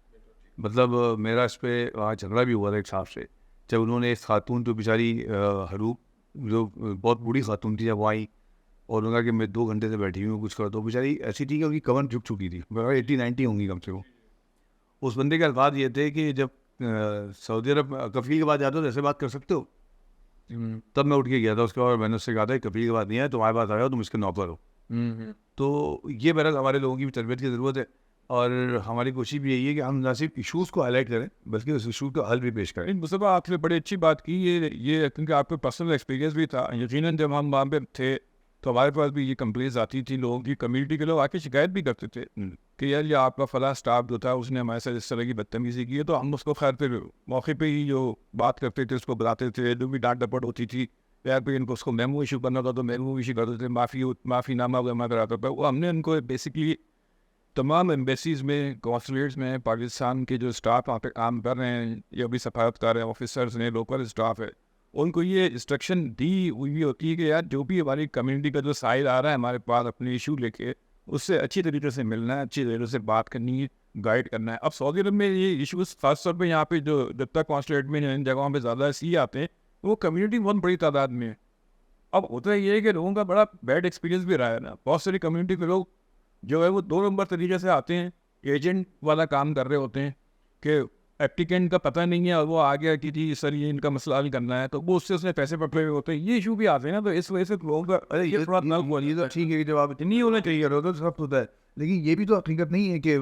مطلب میرا اس پہ وہاں جھگڑا بھی ہوا تھا ایک صاحب سے, جب انہوں نے ایک خاتون جو بیچاری حروب جو بہت بوڑھی خاتون تھی, جب وہ آئی اور انہوں نے کہا کہ میں 2 گھنٹے سے بیٹھی ہوں کچھ کر دو, بیچاری ایسی تھی کہ ان کی کمر جھک چکی تھی, 80-90 ہوں گی کم سے کم. اس بندے کے الفاظ یہ تھے کہ جب سعودی عرب کفیل کے بعد جاتے ہو تو ایسے بات کر سکتے ہو. تب میں اٹھ کے گیا تھا اس کے بعد, میں نے اس سے کہا تھا کفیل کے بعد نہیں ہے, تمہارے پاس آیا ہو, تم اس کے نوکر ہو. تو یہ بہرحال ہمارے لوگوں کی بھی تربیت کی ضرورت ہے, اور ہماری کوشش بھی یہی ہے کہ ہم نہ صرف ایشوز کو ہائی لائٹ کریں بلکہ اس ایشوز کا حل بھی پیش کریں. مصطفیٰ آپ نے بڑی اچھی بات کی, یہ کیونکہ آپ کو پرسنل ایکسپیرینس بھی تھا. یقیناً جب ہم وہاں پہ تھے تو ہمارے پاس بھی یہ کمپلینس آتی تھی, لوگوں کی کمیونٹی کے لوگ آ کے شکایت بھی کرتے تھے کہ یار یہ آپ کا فلاں اسٹاف جو تھا اس نے ہمارے ساتھ اس طرح کی بدتمیزی کی ہے. تو ہم اس کو خیر پھر موقع پہ ہی جو بات کرتے تھے اس کو بتاتے تھے, جو بھی ڈانٹ ڈپٹ ہوتی تھی یار پہ ان کو اس کو میمو ایشو کرنا تھا تو میمو ایشو کرتے تھے, معافی نامہ جمع کراتا تھا. وہ ہم نے ان کو بیسکلی تمام ایمبیسیز میں, کونسلیٹس میں, پاکستان کے جو اسٹاف وہاں پہ کام کر رہے ہیں یا بھی سفارتکار ہیں, آفیسرز ہیں, لوکل اسٹاف ہے, ان کو یہ انسٹرکشن دی ہوئی ہوتی ہے کہ یار جو بھی ہماری کمیونٹی کا جو سائل آ رہا ہے ہمارے پاس اپنے ایشو لے کے, اس سے اچھی طریقے سے ملنا ہے, اچھی طریقے سے بات کرنی ہے, گائیڈ کرنا ہے. اب سعودی عرب میں یہ ایشوز خاص طور پہ یہاں پہ جو جب تک کونسلیٹ میں ان جگہوں پہ زیادہ سی آتے ہیں وہ کمیونٹی بہت بڑی تعداد میں ہے. اب ہوتا یہ ہے کہ لوگوں کا بڑا بیڈ ایکسپیرینس بھی رہا ہے نا, بہت ساری کمیونٹی کے لوگ جو ہے وہ 2 نمبر طریقے سے آتے ہیں, ایجنٹ والا کام کر رہے ہوتے ہیں کہ ایپلیکینٹ کا پتہ نہیں ہے اور وہ آ گیا کہ جی سر یہ ان کا مسئلہ حل کرنا ہے, تو وہ اس سے اس نے پیسے پکڑے ہوئے ہوتے ہیں. یہ ایشو بھی آتے ہیں نا, تو اس وجہ سے لوگوں کا یہ تھوڑا یہ تو ٹھیک ہے کہ جب آپ نہیں ہونا چاہیے تو سب ہوتا ہے, لیکن یہ بھی تو حقیقت نہیں ہے کہ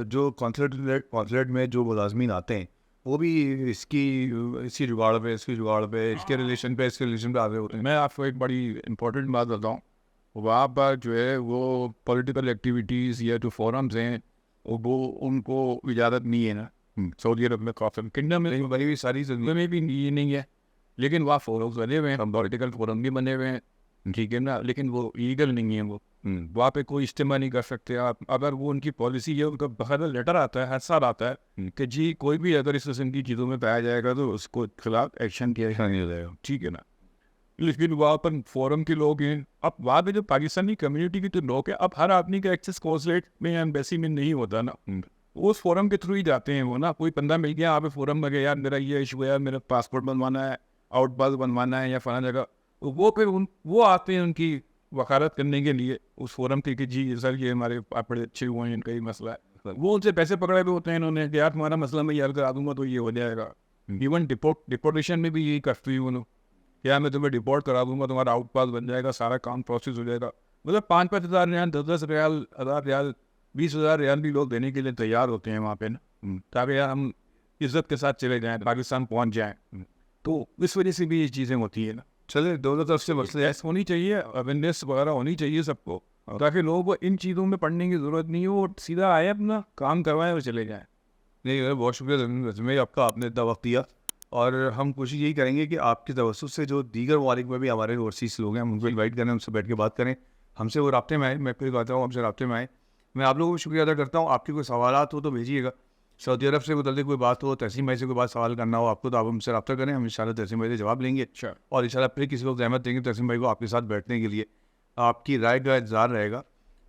جو کونسلیٹ میں جو ملازمین آتے ہیں وہ بھی اس کی جگاڑ پہ, اس کے ریلیشن پہ آ رہے ہوتے ہیں. میں آپ کو ایک بڑی امپورٹنٹ بات بتاؤں, وہاں پر جو ہے وہ پولیٹیکل ایکٹیویٹیز یا جو فورمز ہیں وہ ان کو اجازت نہیں ہے نا سعودی عرب میں. کافی کنگڈم میں بڑی ہوئی ساری زندگی میں بھی یہ نہیں ہے, لیکن وہاں فورمز بنے ہوئے ہیں, ہم پولیٹیکل فورم بھی بنے ہوئے ہیں, ٹھیک ہے نا, لیکن وہ لیگل نہیں ہے. وہ وہاں پہ کوئی اجتماع نہیں کر سکتے آپ. اگر وہ ان کی پالیسی ہے, ان کا باقاعدہ لیٹر آتا ہے, ہر سال آتا ہے کہ جی کوئی بھی اگر اس قسم کی چیزوں میں پایا جائے گا تو اس کو خلاف ایکشن کیا جائے گا, ٹھیک ہے نا. لیکن وہاں پر فورم کے لوگ ہیں. اب وہاں پہ جو پاکستانی کمیونٹی کے جو لوگ ہیں, اب ہر آدمی کا ایکسیس کونسلیٹ میں یا ایمبیسی میں نہیں ہوتا نا, اس فورم کے تھرو ہی جاتے ہیں وہ نا. کوئی بندہ مل گیا آپ فورم میں گیا, یار میرا یہ ایشو ہے, میرا پاسپورٹ بنوانا ہے, آؤٹ پاس بنوانا ہے یا فلاں جگہ, وہ پھر وہ آتے ہیں ان کی وکالت کرنے کے لیے اس فورم کے کہ جی سر یہ ہمارے بڑے اچھے ہوئے ہیں, ان کا ہی مسئلہ ہے. وہ ان سے پیسے پکڑے ہوئے ہوتے ہیں انہوں نے کہ یار تمہارا مسئلہ میں یہ حل کرا دوں گا تو یہ ہو جائے گا. ایون ڈپورٹیشن میں بھی یہی کرتی ہوں انہوں کیا میں تمہیں ڈپورٹ کرا دوں گا, تمہارا آؤٹ پاس بن جائے گا, سارا کام پروسیس ہو جائے گا. مطلب 5-5 ہزار ریال, 10-10 ریال, 1000 ریال, 20,000 ریال بھی لوگ دینے کے لیے تیار ہوتے ہیں وہاں پہ نا, تاکہ یار ہم عزت کے ساتھ چلے جائیں, پاکستان پہنچ جائیں. تو اس وجہ سے بھی یہ چیزیں ہوتی ہیں نا. چلے دونوں طرف سے مسئلے ایس ہونی چاہیے, اویئرنیس وغیرہ ہونی چاہیے سب کو, تاکہ لوگوں کو ان چیزوں میں پڑھنے کی ضرورت نہیں ہو, سیدھا آئے اپنا کام کروائیں اور چلے جائیں. نہیں. بہت شکریہ رزمے آپ کا, آپ نے اتنا وقت دیا, اور ہم کوشش یہی کریں گے کہ آپ کے توسط سے جو دیگر ممالک میں بھی ہمارے اوورسیز لوگ ہیں ہم ان کو انوائٹ کریں, ان سے بیٹھ کے بات کریں, ہم سے وہ رابطے میں آئیں. میں پھر کہتا ہوں ہم سے رابطے میں آئیں. میں آپ لوگوں کو شکریہ ادا کرتا ہوں. آپ کے کوئی سوالات ہو تو بھیجیے گا. سعودی عرب سے متعلق کوئی بات ہو, تحسین بھائی سے کوئی بات سوال کرنا ہو آپ کو, تو آپ ہم سے رابطہ کریں, ہم انشاءاللہ تحسین بھائی سے جواب لیں گے. اور انشاءاللہ پھر کسی وقت زحمت دیں گے تحسین بھائی کو آپ کے ساتھ بیٹھنے کے لیے. آپ کی رائے کا انتظار رہے گا.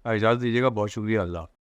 اجازت دیجیے گا. بہت شکریہ. اللہ.